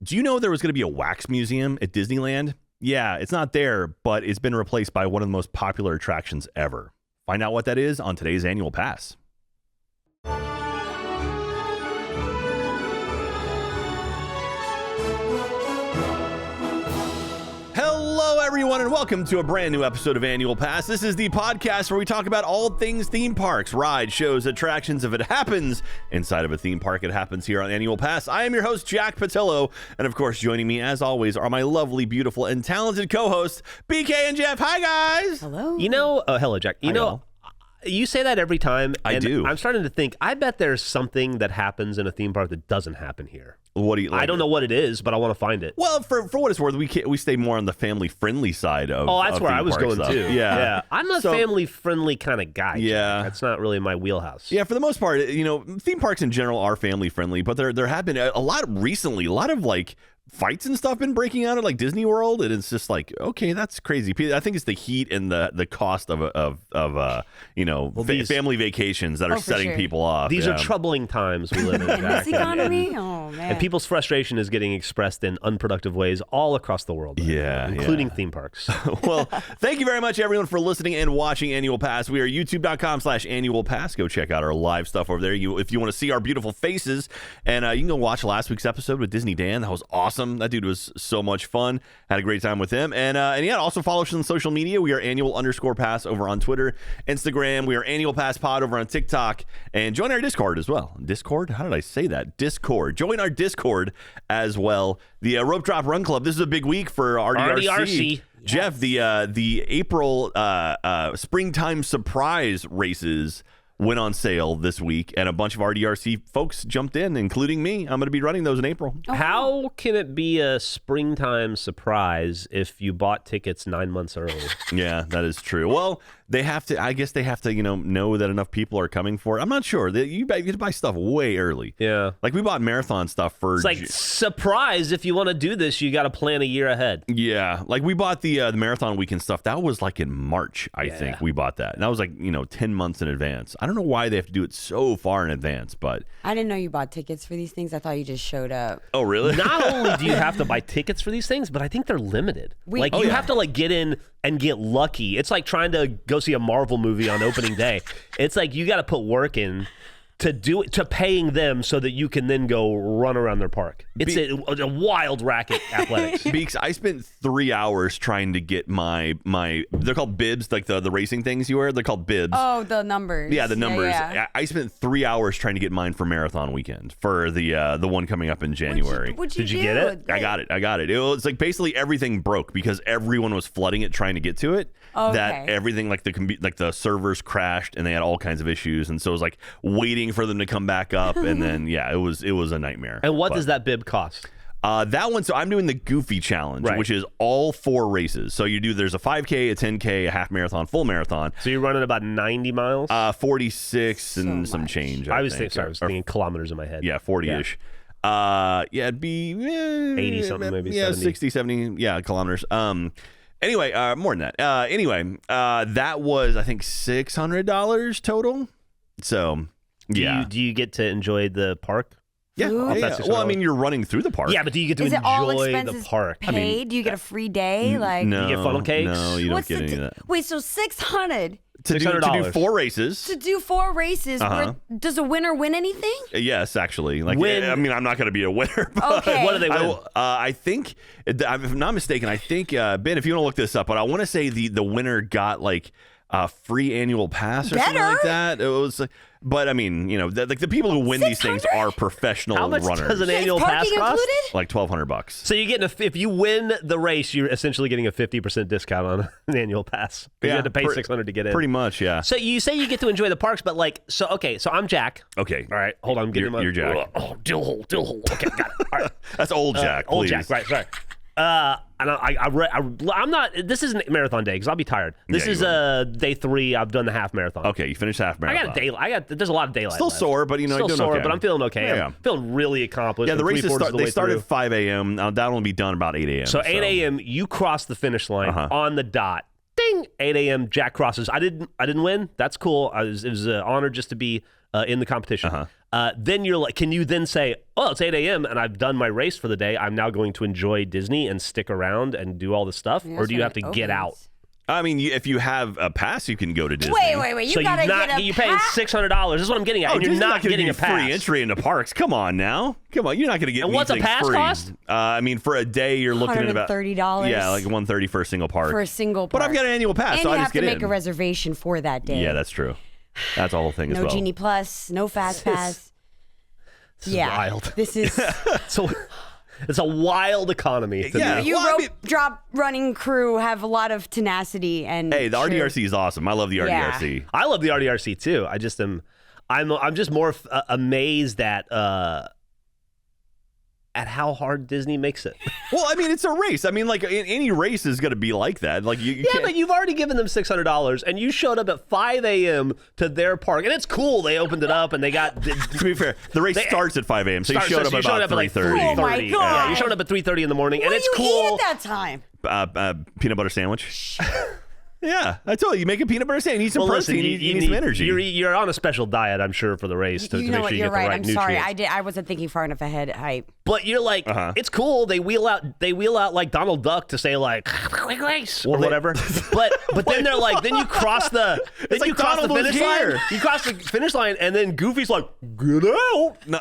Do you know there was going to be a wax museum at Disneyland? Yeah, it's not there, but it's been replaced by one of the most popular attractions ever. Find out what that is on today's Annual Pass. Hello, everyone, and welcome to a brand new episode of Annual Pass. This is the podcast where we talk about all things theme parks, rides, shows, attractions. If it happens inside of a theme park, it happens here on Annual Pass. I am your host, Jack Pattillo, and of course, joining me, as always, are my lovely, beautiful, and talented co-hosts, BK and Jeff. Hi, guys. Hello. Hello, Jack. You say that every time. I do. I'm starting to think, I bet there's something that happens in a theme park that doesn't happen here. What do you like? I don't know what it is, but I want to find it. Well, for what it's worth, we stay more on the family-friendly side of that's where I was going, stuff. too. Yeah. I'm a family-friendly kind of guy. Yeah. Jack. That's not really my wheelhouse. Yeah, for the most part, theme parks in general are family-friendly, but there have been a lot recently, a lot of, fights and stuff been breaking out at Disney World, and it's just okay, that's crazy. I think it's the heat and the cost of family vacations that are setting people off. These are troubling times we live in. In this economy? Oh, man. And people's frustration is getting expressed in unproductive ways all across the world. Including theme parks. Well, thank you very much, everyone, for listening and watching Annual Pass. We are youtube.com/Annual Pass. Go check out our live stuff over there. If you want to see our beautiful faces, and you can go watch last week's episode with Disney Dan. That was awesome. That dude was so much fun. Had a great time with him. And also follow us on social media. We are Annual_Pass over on Twitter, Instagram. We are Annual Pass Pod over on TikTok. And join our Discord as well. Discord? How did I say that? Discord. Join our Discord as well. The Rope Drop Run Club. This is a big week for RDRC. Jeff, the April springtime surprise races went on sale this week, and a bunch of RDRC folks jumped in, including me. I'm going to be running those in April. How can it be a springtime surprise if you bought tickets 9 months early? Yeah, that is true. Well, I guess they have to, know that enough people are coming for it. I'm not sure. You get to buy stuff way early. Yeah. We bought marathon stuff for... It's surprise, if you want to do this, you got to plan a year ahead. Yeah. We bought the marathon weekend stuff. That was in March, I think we bought that. And that was 10 months in advance. I don't know why they have to do it so far in advance, but... I didn't know you bought tickets for these things. I thought you just showed up. Oh, really? Not only do you have to buy tickets for these things, but I think they're limited. You have to get in and get lucky. It's like trying to go see a Marvel movie on opening day. It's you got to put work in to do it, to paying them so that you can then go run around their park. It's a wild racket athletics. Beaks, I spent 3 hours trying to get my they're called bibs, the racing things you wear. They're called bibs. Oh, the numbers. Yeah, the numbers. Yeah. I spent 3 hours trying to get mine for marathon weekend for the one coming up in January. Did you get it? I got it. It was basically everything broke because everyone was flooding it trying to get to it. Okay. That everything the servers crashed and they had all kinds of issues, and so it was waiting for them to come back up, and then it was a nightmare. And what does that bib cost? That one, so I'm doing the Goofy Challenge, which is all 4 races. So there's a 5K, a 10K, a half marathon, full marathon. So you're running about 90 miles? 46 and some change. I was thinking kilometers in my head. Yeah, 40-ish. It'd be 80 something, maybe 70. 60, 70, kilometers. Anyway, more than that. That was, I think, $600 total. So, yeah. Do you get to enjoy the park? Yeah. Well, you're running through the park. Yeah, but do you get to Is it all enjoy the expenses park? paid? Do you get a free day? No, do you get funnel cakes? No, you don't get any of that. Wait, so $600 to do 4 races. to do 4 races. Does a winner win anything? Yes, actually. I'm not going to be a winner. But Okay. What do they win? I think, if I'm not mistaken, I think Ben, if you want to look this up, but I want to say the winner got a free annual pass or something like that. It was, but the people who win these things are professional runners. How much does an annual pass cost? Included? $1,200. So you're getting if you win the race, you're essentially getting a 50% discount on an annual pass. You had to pay $600 to get in. Pretty much, yeah. So you say you get to enjoy the parks, but so I'm Jack. Okay. All right, hold on. You're Jack. Dill hole. Okay, got it. All right. That's old Jack. Old please. Jack. Right. Sorry. And I'm not. This isn't marathon day because I'll be tired. This is day 3. I've done the half marathon. Okay, you finished half marathon. There's a lot of daylight. Still left. sore, but still doing sore, okay. but I'm feeling okay. Yeah. I'm feeling really accomplished. Yeah, the races start through. at 5 a.m. That'll only be done about 8 a.m. So 8 a.m. you cross the finish line on the dot. Ding! 8 a.m. Jack crosses. I didn't win. That's cool. It was an honor just to be in the competition. Then you're like, can you then say, oh, it's 8 a.m. and I've done my race for the day. I'm now going to enjoy Disney and stick around and do all this stuff? Or do you have to get out? I mean, if you have a pass, you can go to Disney. Wait. You gotta get a pass? You're paying $600. This is what I'm getting at. And you're not getting a pass. Free entry into parks. Come on now. Come on. You're not going to get And what's a pass free. cost? I mean, for a day, you're looking at about $130. Yeah, like $130 for a single park. For a single park. But I've got an annual pass, and so I just get in. you have to make a reservation for that day. Yeah, that's true. That's the whole thing as well. No Genie Plus, no Fast Pass. This is wild. This is... It's a wild economy. Drop running crew have a lot of tenacity and. Hey, the RDRC is awesome. I love the RDRC. I love the RDRC too. I just am. I'm just more amazed at how hard Disney makes it. Well, I mean, it's a race. I mean, like any race is going to be like that. Like you can't... but you've already given them $600, and you showed up at 5 a.m. to their park, and it's cool. They opened it up, and they got. To be fair, the race starts at 5 a.m. So you showed up at about 3:30. Oh my God! Yeah, you showed up at 3:30 in the morning, and it's cool. What do you eat at that time? Peanut butter sandwich. Yeah, I told you make a peanut butter sandwich. You need some protein. You need some energy. You're on a special diet, I'm sure, for the race to make sure you get the right nutrients. You're right. I'm sorry. I wasn't thinking far enough ahead. But you're like, it's cool. They wheel out like Donald Duck to say like race or whatever. But then they're like, then you cross the finish line. You cross the finish line, and then Goofy's like, get out. No.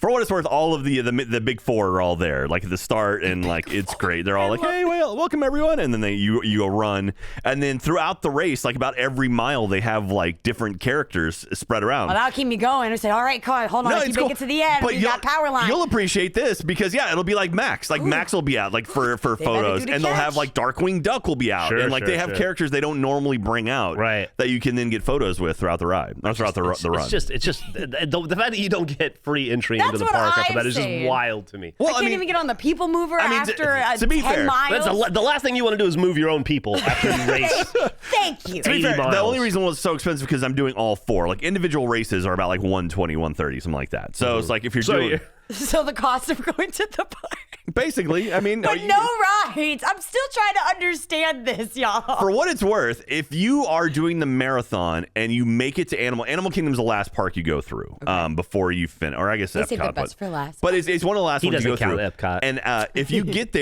For what it's worth, all of the big four are all there, like at the start, and like it's great. They're all like, "Hey, well, welcome everyone," and then you go run, and then throughout the race, like about every mile, they have like different characters spread around. Well, that'll keep me going. I say, "All right, hold on, if you make it to the end, we got power line." You'll appreciate this because it'll be like Max. Like Max will be out like for photos, and they'll have like Darkwing Duck will be out, and like they have characters they don't normally bring out, right? That you can then get photos with throughout the ride, or throughout the run. It's just the fact that you don't get free entry into the park after that is just wild to me. Well, I can't even get on the people mover after 10 miles. The last thing you want to do is move your own people after you race. Thank you. To be fair, the only reason it was so expensive because I'm doing all four. Like individual races are about like 120, 130, something like that. So it's like if you're doing. So the cost of going to the park. Basically, I mean. But no rides. I'm still trying to understand this, y'all. For what it's worth, if you are doing the marathon and you make it to Animal Kingdom's the last park you go through before you finish. Or I guess Epcot. The best for last. But it's one of the last ones you go through. Epcot. And if you get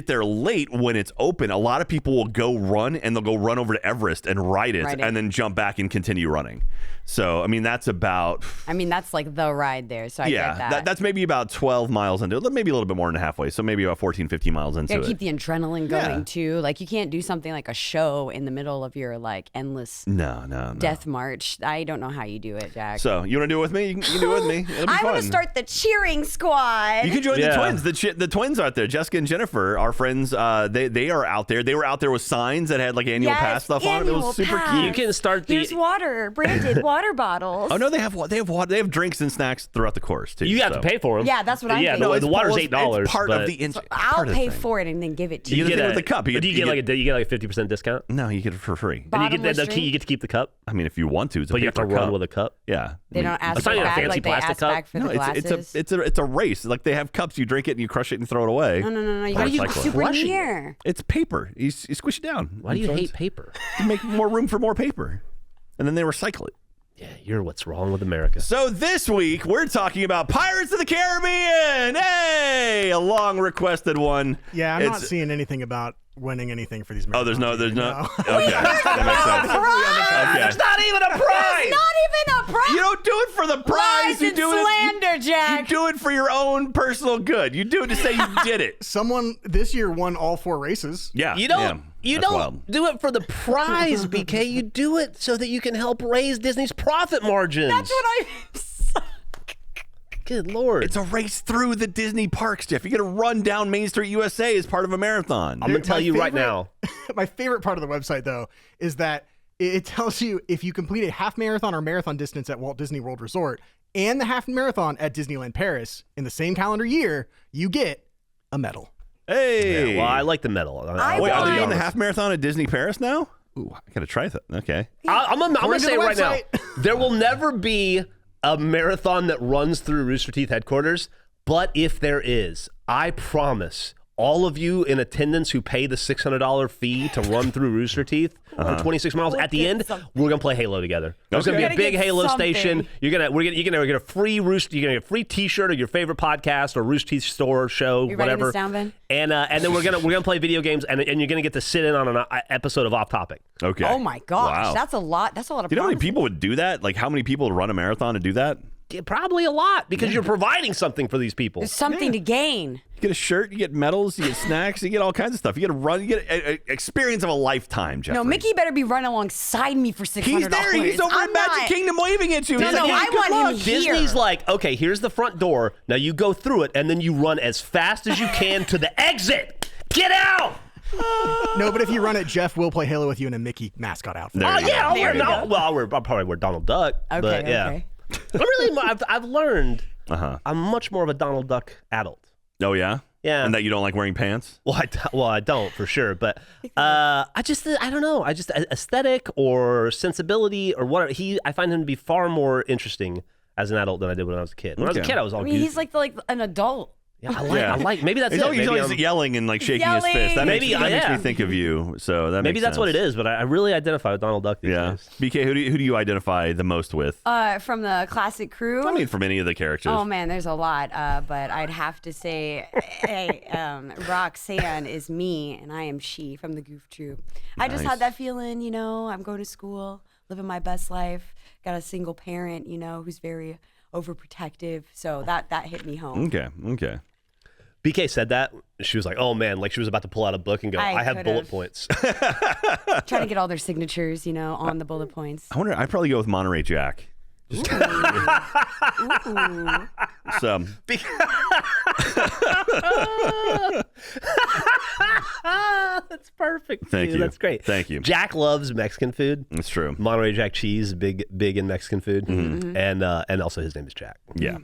there late when it's open, a lot of people will go run and they'll go run over to Everest and ride it and then jump back and continue running. So, I mean, that's about... I mean, that's like the ride there, so I get that. That's maybe about 12 miles into it, maybe a little bit more than halfway, so maybe about 14, 15 miles into it. Keep the adrenaline going, too. Like, you can't do something like a show in the middle of your, like, endless death march. I don't know how you do it, Jack. So, you want to do it with me? You can do it with me. It'll be fun. I want to start the cheering squad. You can join the twins. The twins out there, Jessica and Jennifer, our friends, they are out there. They were out there with signs that had, like, annual pass stuff on it. It was super cute. You can start Here's water, branded water bottles. Oh no, they have water. They have drinks and snacks throughout the course too. You have to pay for them. Yeah, that's what I'm thinking. No, the water's $8. It's part of the. I'll pay for it and then give it to you. You get it with the cup. Do you get like a 50% discount? No, you get it for free. And you get to keep the cup. I mean, if you want to, it's but you have to run with a cup. Yeah, they don't ask for back like they ask back for the glasses. It's a race. Like they have cups. You drink it and you crush it and throw it away. No. You gotta use super near. It's paper. You squish it down. Why do you hate paper? To make more room for more paper, and then they recycle it. Yeah, you're what's wrong with America. So this week, we're talking about Pirates of the Caribbean. Hey, a long requested one. Yeah, I'm not seeing anything about winning anything for these marathons. Oh, there's no. Okay, that makes sense. Okay. There's not even a prize. There's not even a prize. You don't do it for the prize. You do slander, Jack. You do it for your own personal good. You do it to say you did it. Someone this year won all 4 races. Yeah. You don't do it for the prize, BK. You do it so that you can help raise Disney's profit margins. That's what I... Good Lord. It's a race through the Disney parks, Jeff. You got to run down Main Street USA as part of a marathon. I'm going to tell you right now. My favorite part of the website, though, is that it tells you if you complete a half marathon or marathon distance at Walt Disney World Resort and the half marathon at Disneyland Paris in the same calendar year, you get a medal. Hey. Yeah, well, I like the medal. Wait, are they doing the half marathon at Disney Paris now? Ooh, I got to try that. Okay. I'm going to say right now, there will never be a marathon that runs through Rooster Teeth headquarters, but if there is, I promise all of you in attendance who pay the $600 fee to run through Rooster Teeth for 26 miles, at the end, we're gonna play Halo together. There's gonna be a big Halo station. You're gonna get a free Rooster. You're gonna get a free T-shirt of your favorite podcast or Rooster Teeth store show, whatever. And then we're gonna play video games, and you're gonna get to sit in on an episode of Off Topic. Okay. Oh my gosh, that's a lot. That's a lot of. Do you know how many people would do that? Like how many people would run a marathon to do that? Probably a lot, because you're providing something for these people. There's something to gain. You get a shirt, you get medals, you get snacks, you get all kinds of stuff. You get a run, you get an experience of a lifetime, Jeffrey. No, Mickey better be running alongside me for $600. He's there. He's over at Magic Kingdom waving at you. No, I want him here. Disney's like, okay, here's the front door. Now you go through it, and then you run as fast as you can to the exit. Get out! No, but if you run it, Jeff will play Halo with you in a Mickey mascot outfit. I'll probably wear Donald Duck. Okay, but yeah. okay. I've learned I'm much more of a Donald Duck adult. Oh yeah, yeah, and that you don't like wearing pants. Well, I don't for sure, but I don't know. I just aesthetic or sensibility or whatever. I find him to be far more interesting as an adult than I did when I was a kid. When I was a kid, I was all. He's like an adult. Yeah, I like. Maybe that's it. He's always yelling and like shaking his fist. That makes me think of you. So that maybe makes that's sense. what it is. But I really identify with Donald Duck these days. BK, who do you identify the most with? From the classic crew. I mean, from any of the characters. Oh man, there's a lot. But I'd have to say, Roxanne is me and I am she from the Goof Troop. I just had that feeling, I'm going to school, living my best life. Got a single parent, who's very overprotective, so that hit me home. Okay. BK said that. She was like, oh man, like she was about to pull out a book and go, I have bullet points. Trying to get all their signatures, on the bullet points. I wonder, I'd probably go with Monterey Jack. Just That's perfect. Thank you. That's great. Thank you. Jack loves Mexican food. That's true. Monterey Jack cheese, big in Mexican food, and also his name is Jack. Yeah.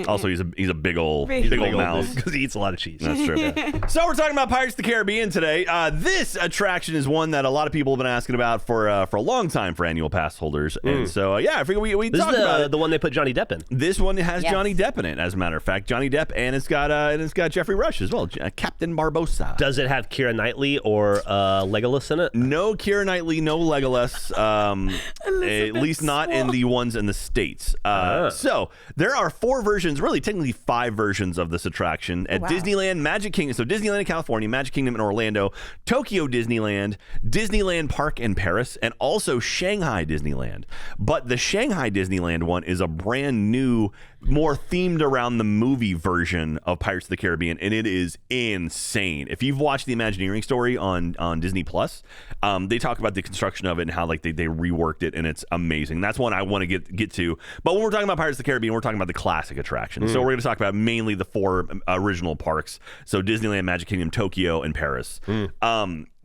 Also, he's a big old mouse because he eats a lot of cheese. That's true. Yeah. So we're talking about Pirates of the Caribbean today. This attraction is one that a lot of people have been asking about for a long time for annual pass holders, and so I figured we talked about it. The one they put Johnny Depp in. This one has Johnny Depp in it, as a matter of fact. Johnny Depp, and it's got Jeffrey Rush as well, Captain Barbossa. Does it have Keira Knightley or Legolas in it? No Keira Knightley, no Legolas. At least not in the ones in the States. So there are 4 versions, really technically 5 versions of this attraction at Disneyland, Magic Kingdom. So Disneyland in California, Magic Kingdom in Orlando, Tokyo Disneyland, Disneyland Park in Paris, and also Shanghai Disneyland. But the Shanghai Disneyland one is a brand new, more themed around the movie version of Pirates of the Caribbean, and it is insane. If you've watched the Imagineering story on Disney Plus, they talk about the construction of it and how like they reworked it, and it's amazing. That's one I want to get to. But when we're talking about Pirates of the Caribbean, we're talking about the classic attractions. So we're going to talk about mainly the 4 original parks. So Disneyland, Magic Kingdom, Tokyo, and Paris.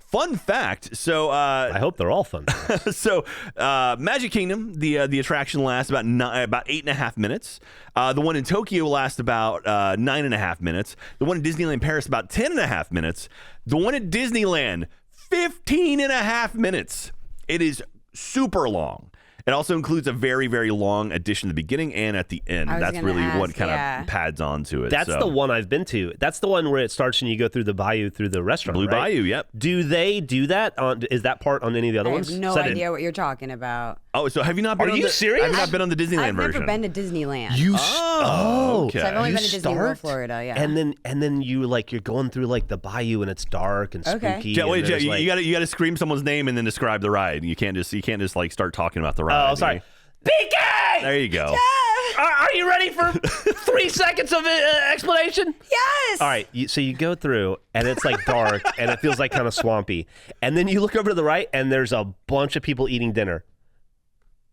Fun fact. So I hope they're all fun. So Magic Kingdom, the attraction lasts about 8.5 minutes. The one in Tokyo lasts about 9.5 minutes. The one in Disneyland Paris about 10.5 minutes. The one at Disneyland 15.5 minutes. It is super long. It also includes a very, very long addition at the beginning and at the end. That's really what kind of pads onto it. That's the one I've been to. That's the one where it starts and you go through the bayou through the restaurant. Blue right? Bayou, yep. Do they do that? Is that part on any of the other ones? I have no idea what you're talking about. Oh, so have you not been? Are you serious? Have you not been on the Disneyland version? I've never been to Disneyland. Okay. So I've only You been to Disney World, Florida. Yeah. And then you're going through like the bayou and it's dark and spooky. Wait, you got to scream someone's name and then describe the ride. You can't just like start talking about the ride. Oh, sorry. BK! There you go. Are you ready for 3 seconds of explanation? Yes. All right. So you go through, and it's like dark, and it feels like kind of swampy. And then you look over to the right, and there's a bunch of people eating dinner.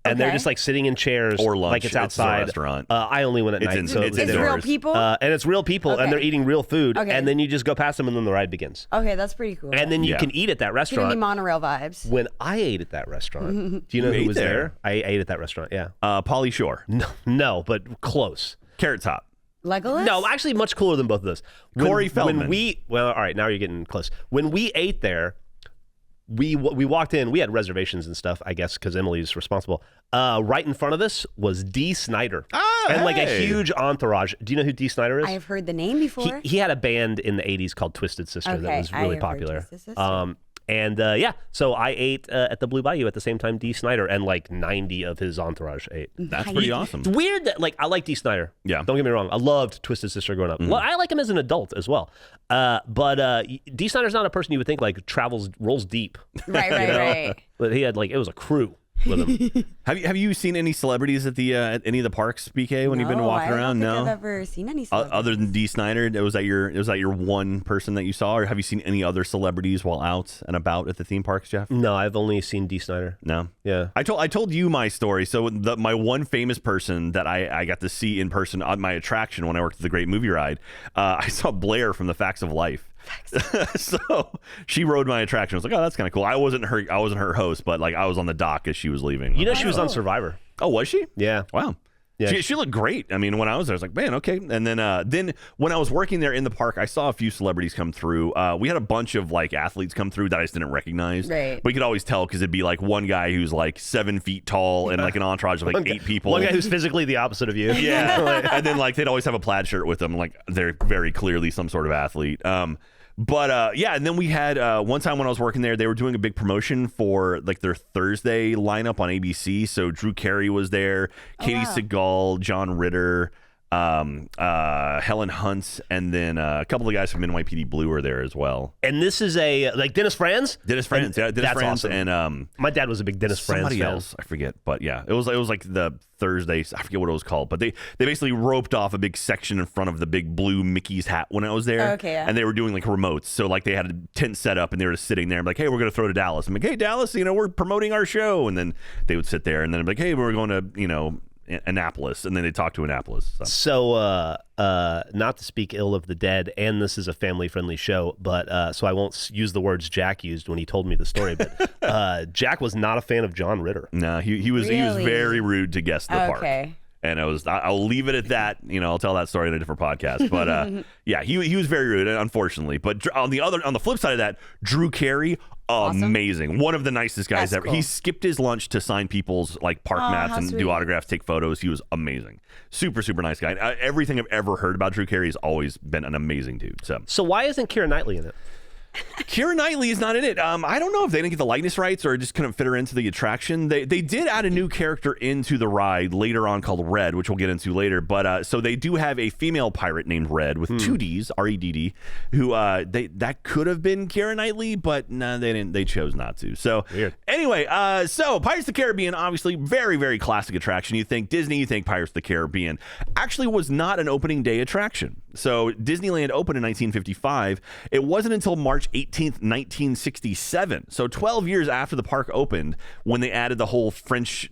And they're just like sitting in chairs or lunch. Like it's outside. It's a restaurant. I only went at night. So it's real people? And it's real people, and they're eating real food. Okay. And then you just go past them, and then the ride begins. Okay, that's pretty cool. And then you can eat at that restaurant. Giving me monorail vibes. When I ate at that restaurant, do you know who was there? I ate at that restaurant, yeah. Pauly Shore. No, but close. Carrot Top. Legolas? No, actually much cooler than both of those. Corey Feldman. All right, now you're getting close. When we ate there, we walked in. We had reservations and stuff, I guess, because Emily's responsible. Right in front of us was Dee Snider. And like a huge entourage. Do you know who Dee Snider is? I have heard the name before. He had a band in the 80s called Twisted Sister that was really popular. And so I ate at the Blue Bayou at the same time Dee Snider, and like 90 of his entourage ate. That's pretty awesome. It's weird that I like Dee Snider. Yeah. Don't get me wrong. I loved Twisted Sister growing up. Well, I like him as an adult as well. But Dee Snider's not a person you would think rolls deep. Right. But he had it was a crew with him. Have you seen any celebrities at any of the parks, BK, when you've been walking around? No, I don't think I've ever seen any celebrities. Other than Dee Snider, was that your one person that you saw, or have you seen any other celebrities while out and about at the theme parks, Jeff? No, I've only seen Dee Snider. No. Yeah. I told you my story. So my one famous person that I got to see in person on my attraction when I worked at the Great Movie Ride, I saw Blair from The Facts of Life. So she rode my attraction. I was like, oh, that's kind of cool. I wasn't her host, but I was on the dock as she was leaving. You know, she was on Survivor. Oh, was she? Yeah. Wow. Yeah. She looked great. I mean, when I was there, I was like, man, okay. And then when I was working there in the park, I saw a few celebrities come through. We had a bunch of athletes come through that I just didn't recognize. Right. But you could always tell because it'd be one guy who's 7 feet tall and an entourage of 8 people. One guy who's physically the opposite of you. Yeah. And then they'd always have a plaid shirt with them. They're very clearly some sort of athlete. But and then we had one time when I was working there, they were doing a big promotion for their Thursday lineup on ABC. So Drew Carey was there, Katie Seagal, John Ritter, Helen Hunt, and then a couple of guys from NYPD Blue are there as well. And this is a Dennis Franz? Dennis Franz, yeah, Dennis Franz, awesome. And my dad was a big Dennis Franz fan. Somebody else, I forget, but yeah, it was the Thursdays. I forget what it was called, but they basically roped off a big section in front of the big blue Mickey's hat when I was there. Okay, yeah. And they were doing remotes, so they had a tent set up and they were just sitting there. I'm like, hey, we're gonna throw to Dallas. I'm like, hey, Dallas, we're promoting our show, and then they would sit there, and then I'm like, hey, we're going to Annapolis, and then they talk to Annapolis. So not to speak ill of the dead, and this is a family-friendly show, but so I won't use the words Jack used when he told me the story, but Jack was not a fan of John Ritter. No, he was very rude to guests in the park. Okay. And I'll leave it at that. I'll tell that story in a different podcast. But yeah, he was very rude, unfortunately. But on the flip side of that, Drew Carey, amazing. One of the nicest guys ever. Cool. He skipped his lunch to sign people's park mats and do autographs, take photos. He was amazing. Super, super nice guy. Everything I've ever heard about Drew Carey has always been an amazing dude. So why isn't Keira Knightley in it? Keira Knightley is not in it. I don't know if they didn't get the likeness rights or just couldn't fit her into the attraction. They did add a new character into the ride later on called Red, which we'll get into later. But so they do have a female pirate named Red with 2 Ds, R-E-D-D, who that could have been Keira Knightley, but no, they didn't. They chose not to. So weird. Anyway, so Pirates of the Caribbean, obviously very, very classic attraction. You think Disney, you think Pirates of the Caribbean. Actually was not an opening day attraction. So Disneyland opened in 1955. It wasn't until March 18th, 1967. So 12 years after the park opened, when they added the whole French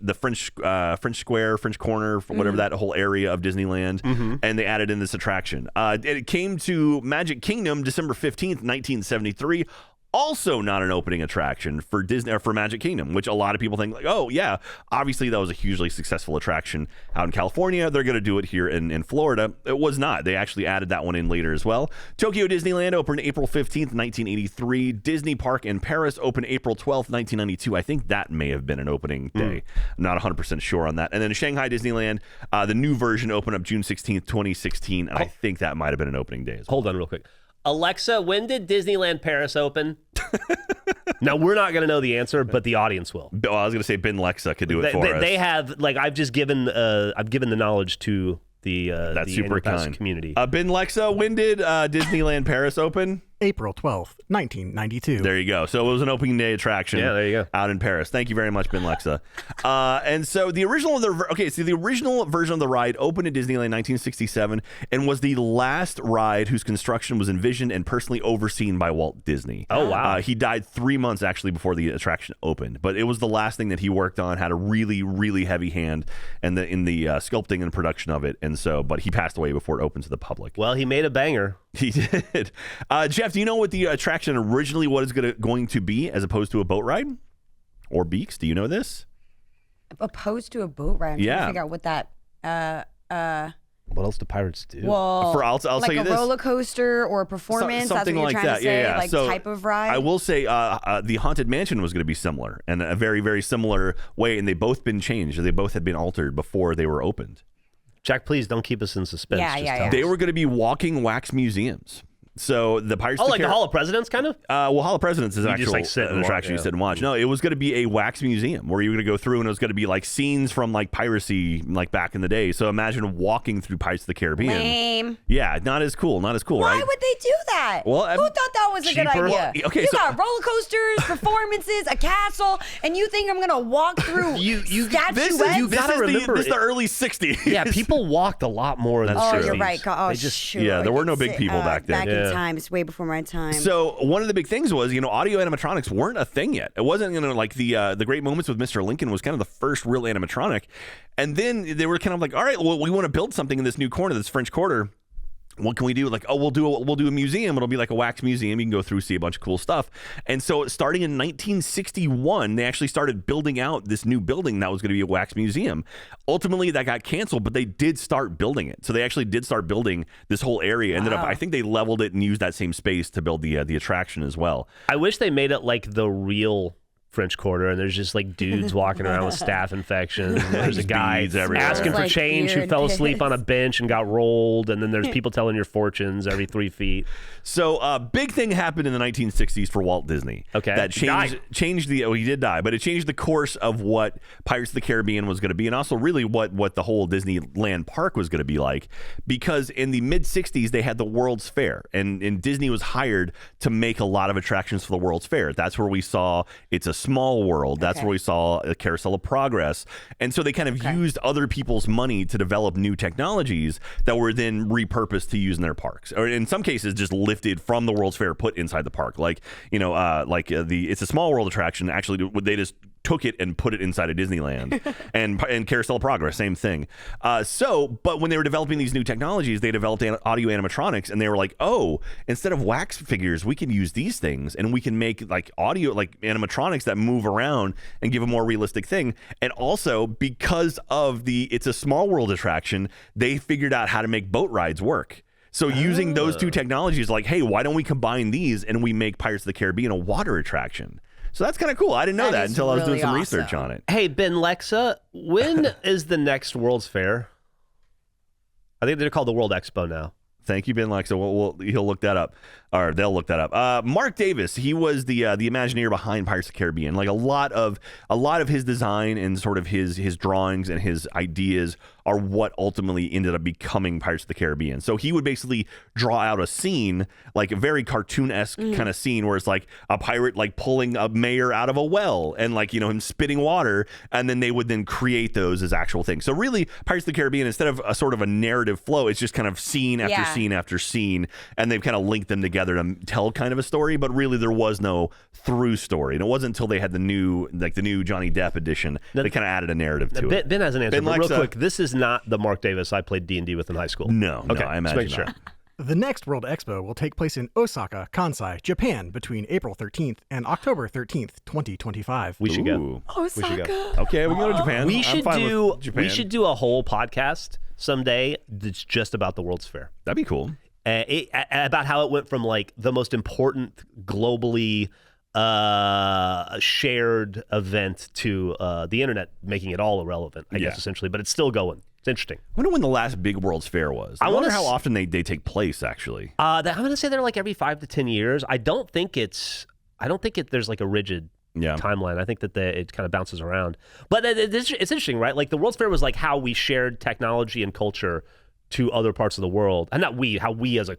Square, French Corner, whatever that whole area of Disneyland, and they added in this attraction. It came to Magic Kingdom December 15th, 1973. Also not an opening attraction for Disney or for Magic Kingdom, which a lot of people think oh yeah, obviously that was a hugely successful attraction out in California. They're going to do it here in Florida. It was not. They actually added that one in later as well. Tokyo Disneyland opened April 15th, 1983. Disney Park in Paris opened April 12th, 1992. I think that may have been an opening day. I'm not 100% sure on that. And then Shanghai Disneyland, the new version opened up June 16th, 2016, and I think that might have been an opening day as well. Hold on real quick. Alexa, when did Disneyland Paris open? Now, we're not going to know the answer, but the audience will. Well, I was going to say Ben Lexa could do it for us. They have, I've just given the knowledge to the super kind community. Ben Lexa, when did Disneyland Paris open? April 12th, 1992. There you go. So it was an opening day attraction. Yeah, there you go. Out in Paris. Thank you very much, Ben Lexa. And so the original version of the ride opened at Disneyland in 1967 and was the last ride whose construction was envisioned and personally overseen by Walt Disney. Oh, wow. He died 3 months actually before the attraction opened, but it was the last thing that he worked on, had a really, really heavy hand in the sculpting and production of it. And so, but he passed away before it opened to the public. Well, he made a banger. He did. Jeff, do you know what the attraction originally was going to be as opposed to a boat ride? Or Beaks, do you know this? Opposed to a boat ride? I'm trying to figure out what that... What else do pirates do? Well, I'll like tell you a this. roller coaster or a performance. Something that's what like you're trying that. to say, Yeah. like So type of ride. I will say the Haunted Mansion was going to be similar and a very, very similar way, and they both been changed. They both had been altered before they were opened. Jack, please don't keep us in suspense. Yeah. They were going to be walking wax museums. So the Pirates of the the Hall of Presidents, kind of? Well, Hall of Presidents is actually just, like, an attraction you sit and watch. No, it was going to be a wax museum where you were going to go through and it was going to be like scenes from like piracy, like back in the day. So imagine walking through Pirates of the Caribbean. Lame. Yeah, not as cool, Why right? would they do that? Well, who thought that was a good cheaper. idea? Well, okay, you so- got roller coasters, performances, a castle, and you think I'm gonna walk through statuettes? This is the early 60s. Yeah, people walked a lot more than Oh, the you're 60s. right. Oh, They just- shoot. Yeah, there were no big people back then. Back in time, it's way before my time. So one of the big things was, audio animatronics weren't a thing yet. It wasn't, like the Great Moments with Mr. Lincoln was kind of the first real animatronic. And then they were kind of like, all right, well, we want to build something in this new corner, this French Quarter. What can we do? Like, we'll do a museum. It'll be like a wax museum. You can go through, see a bunch of cool stuff. And so starting in 1961, they actually started building out this new building that was going to be a wax museum. Ultimately, that got canceled, but they did start building it. So they actually did start building this whole area. Ended up, I think they leveled it and used that same space to build the attraction as well. I wish they made it like the real French Quarter, and there's just like dudes walking around with staph infections. And there's a guy beads everywhere. asking for Like change beer who fell and asleep on a piss. bench and got rolled, and then there's people telling your fortunes every 3 feet. So big thing happened in the 1960s for Walt Disney. Okay. That Died. changed the, he did die, but it changed the course of what Pirates of the Caribbean was going to be, and also really what the whole Disneyland park was going to be like, because in the mid-60s, they had the World's Fair, and Disney was hired to make a lot of attractions for the World's Fair. That's where we saw It's a Small World. That's where we saw a Carousel of Progress. And so they kind of used other people's money to develop new technologies that were then repurposed to use in their parks, or in some cases just lifted from the World's Fair, put inside the park. Like, the It's a Small World attraction, actually, they just took it and put it inside of Disneyland. and Carousel of Progress, same thing. But when they were developing these new technologies, they developed audio animatronics, and they were like, oh, instead of wax figures, we can use these things, and we can make like audio, like animatronics that move around and give a more realistic thing. And also, because of the It's a Small World attraction, they figured out how to make boat rides work. So using those two technologies, like, hey, why don't we combine these and we make Pirates of the Caribbean a water attraction? So that's kind of cool. I didn't know that until I was doing some research on it. Hey, Ben Lexa, when is the next World's Fair? I think they're called the World Expo now. Thank you, Ben Lexa. He'll look that up, or they'll look that up. Mark Davis, he was the Imagineer behind Pirates of the Caribbean. Like a lot of his design and sort of his drawings and his ideas are what ultimately ended up becoming Pirates of the Caribbean. So he would basically draw out a scene, like a very cartoon-esque kind of scene, where it's like a pirate like pulling a mayor out of a well, and like him spitting water, and then they would then create those as actual things. So really, Pirates of the Caribbean, instead of a sort of a narrative flow, it's just kind of scene after scene after scene, and they've kind of linked them together to tell kind of a story. But really, there was no through story, and it wasn't until they had the new Johnny Depp edition they kind of added a narrative to it. Ben has an answer, Ben but real Lexa, quick, this is not the Mark Davis I played D&D with in high school. No, okay, I just imagine making not. sure. The next World Expo will take place in Osaka, Kansai, Japan between April 13th and October 13th, 2025. We should go. Ooh. Osaka. Okay, we can go to Japan. We I'm should fine do with Japan. we should do a whole podcast someday that's just about the World's Fair. That'd be cool. About how it went from like the most important globally shared event to the internet making it all irrelevant, I guess, essentially. But it's still going. It's interesting. I wonder when the last big World's Fair was. I wonder how often they take place, actually. I'm going to say they're like every 5 to 10 years. I don't think there's like a rigid timeline. I think that it kind of bounces around. But it's interesting, right? Like the World's Fair was like how we shared technology and culture to other parts of the world. And not we, how we as a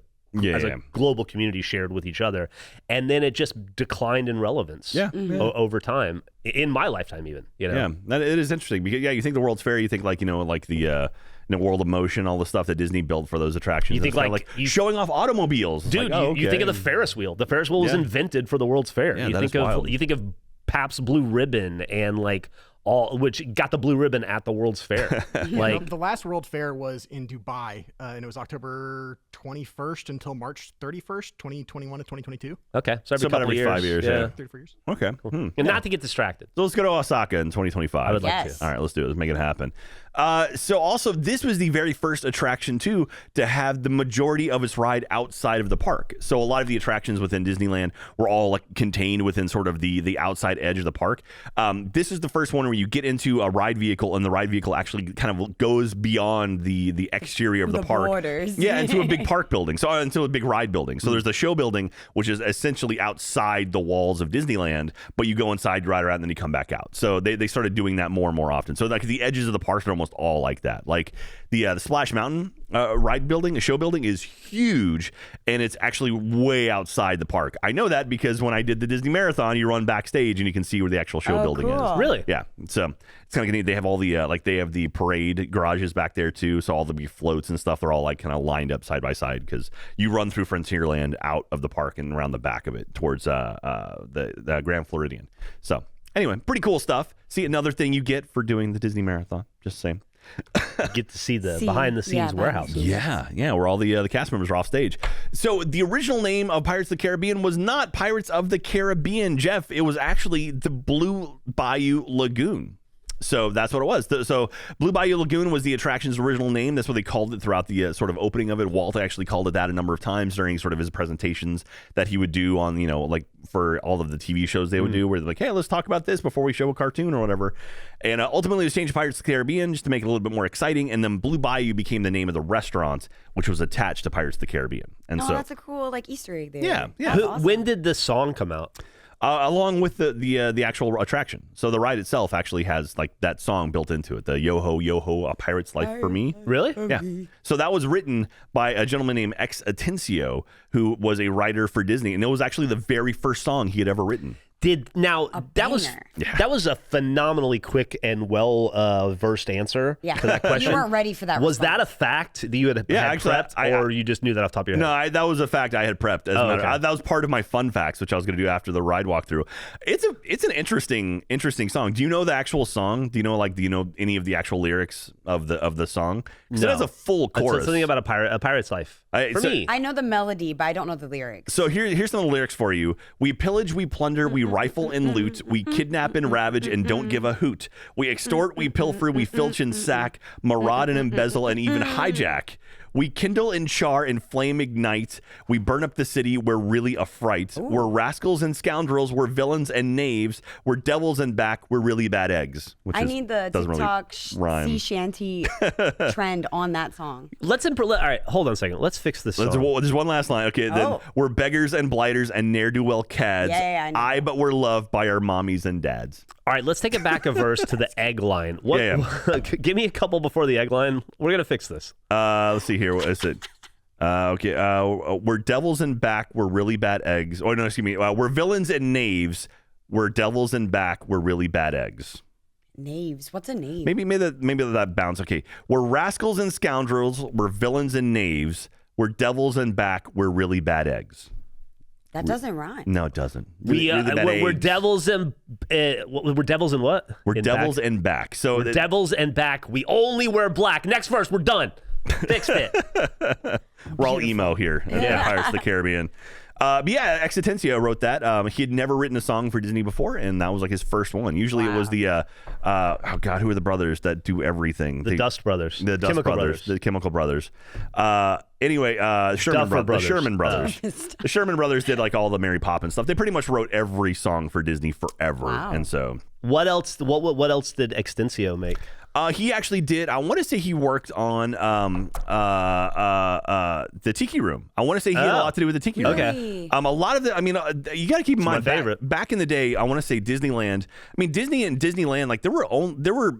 global community shared with each other. And then it just declined in relevance over time, in my lifetime even. Yeah, it is interesting because you think the World's Fair, you think like the World of Motion, all the stuff that Disney built for those attractions. You think like showing off automobiles, dude. Like, you think of the Ferris wheel. The Ferris wheel was invented for the World's Fair. Yeah, you think of Pabst Blue Ribbon and like which got the blue ribbon at the World's Fair. Like the last World Fair was in Dubai, and it was October 21st until March 31st, 2021 to 2022. Okay, so about every 5 years. Yeah. 34 years. Okay. And not to get distracted. So let's go to Osaka in 2025. I would like to. All right, let's do it. Let's make it happen. So also, this was the very first attraction, too, to have the majority of its ride outside of the park. So a lot of the attractions within Disneyland were all like contained within sort of the outside edge of the park. This is the first one where you get into a ride vehicle and the ride vehicle actually kind of goes beyond the exterior of the park. Borders. Yeah, into a big park building. So into a big ride building. So there's the show building, which is essentially outside the walls of Disneyland, but you go inside, ride around, and then you come back out. So they started doing that more and more often. So like the edges of the park are almost all like that. Like the Splash Mountain ride building, the show building is huge, and it's actually way outside the park. I know that because when I did the Disney Marathon, you run backstage and you can see where the actual show building cool. is. Really? Yeah. So it's kind of neat. They have all the they have the parade garages back there too. So all the big floats and stuff, they're all like kind of lined up side by side because you run through Frontierland out of the park and around the back of it towards the Grand Floridian. So anyway, pretty cool stuff. See, another thing you get for doing the Disney Marathon. Just saying. Get to see the behind the scenes warehouses. Yeah, where all the cast members are off stage. So the original name of Pirates of the Caribbean was not Pirates of the Caribbean, Jeff. It was actually the Blue Bayou Lagoon. So that's what it was. So Blue Bayou Lagoon was the attraction's original name. That's what they called it throughout the sort of opening of it. Walt actually called it that a number of times during sort of his presentations that he would do on, like for all of the TV shows they would do, where they're like, hey, let's talk about this before we show a cartoon or whatever. And ultimately it was changed to Pirates of the Caribbean just to make it a little bit more exciting. And then Blue Bayou became the name of the restaurant, which was attached to Pirates of the Caribbean. And so that's a cool Easter egg there. Yeah. That's awesome. When did this song come out? Along with the actual attraction. So the ride itself actually has like that song built into it. The Yo Ho, Yo Ho, A Pirate's Life for Me. Really? Yeah. So that was written by a gentleman named X Atencio, who was a writer for Disney. And it was actually the very first song he had ever written. That was a phenomenally quick and well versed answer to that question. You weren't ready for that. Was that a fact that you had prepped, or you just knew that off the top of your head? No, that was a fact I had prepped. That was part of my fun facts, which I was going to do after the ride walkthrough. It's an interesting song. Do you know the actual song? Do you know any of the actual lyrics of the song? Because it has a full chorus. It's something about a pirate's life. Me, I know the melody, but I don't know the lyrics. So here's some of the lyrics for you. We pillage, we plunder, we rifle and loot, we kidnap and ravage and don't give a hoot. We extort, we pilfer, we filch and sack, maraud and embezzle and even hijack. We kindle and char and flame ignite. We burn up the city. We're really a fright. Ooh. We're rascals and scoundrels. We're villains and knaves. We're devils and back. We're really bad eggs. I need the TikTok sea shanty trend on that song. All right, hold on a second. Let's fix this song. There's one last line. Okay, then we're beggars and blighters and ne'er-do-well cads. I know. But we're loved by our mommies and dads. All right, let's take it back a verse to the egg line. Give me a couple before the egg line. We're going to fix this. Let's see here. What is it? We're devils and back. We're really bad eggs. Oh, no, excuse me. We're villains and knaves. We're devils and back. We're really bad eggs. Knaves. What's a knave? Maybe that bounce. Okay. We're rascals and scoundrels. We're villains and knaves. We're devils and back. We're really bad eggs. That doesn't rhyme. No, it doesn't. We're devils and we're devils and what? We're devils and back. So we're devils and back. We only wear black. Next verse, we're done. Fixed it. We're all emo here at Pirates of the Caribbean. But yeah, X Atencio wrote that. He had never written a song for Disney before, and that was like his first one. Usually it was the oh god, who are the brothers that do everything? The Dust Brothers. The Dust Brothers. The Chemical Brothers. Anyway, the Sherman Brothers. The Sherman Brothers did like all the Mary Poppins stuff. They pretty much wrote every song for Disney forever. Wow. And so what else did Extensio make? He actually did. I want to say he worked on the Tiki Room. I want to say he had a lot to do with the Tiki Room. Okay. A lot of the. I mean, you got to keep in mind. Back in the day, I want to say Disneyland. I mean, Disney and Disneyland. Like there were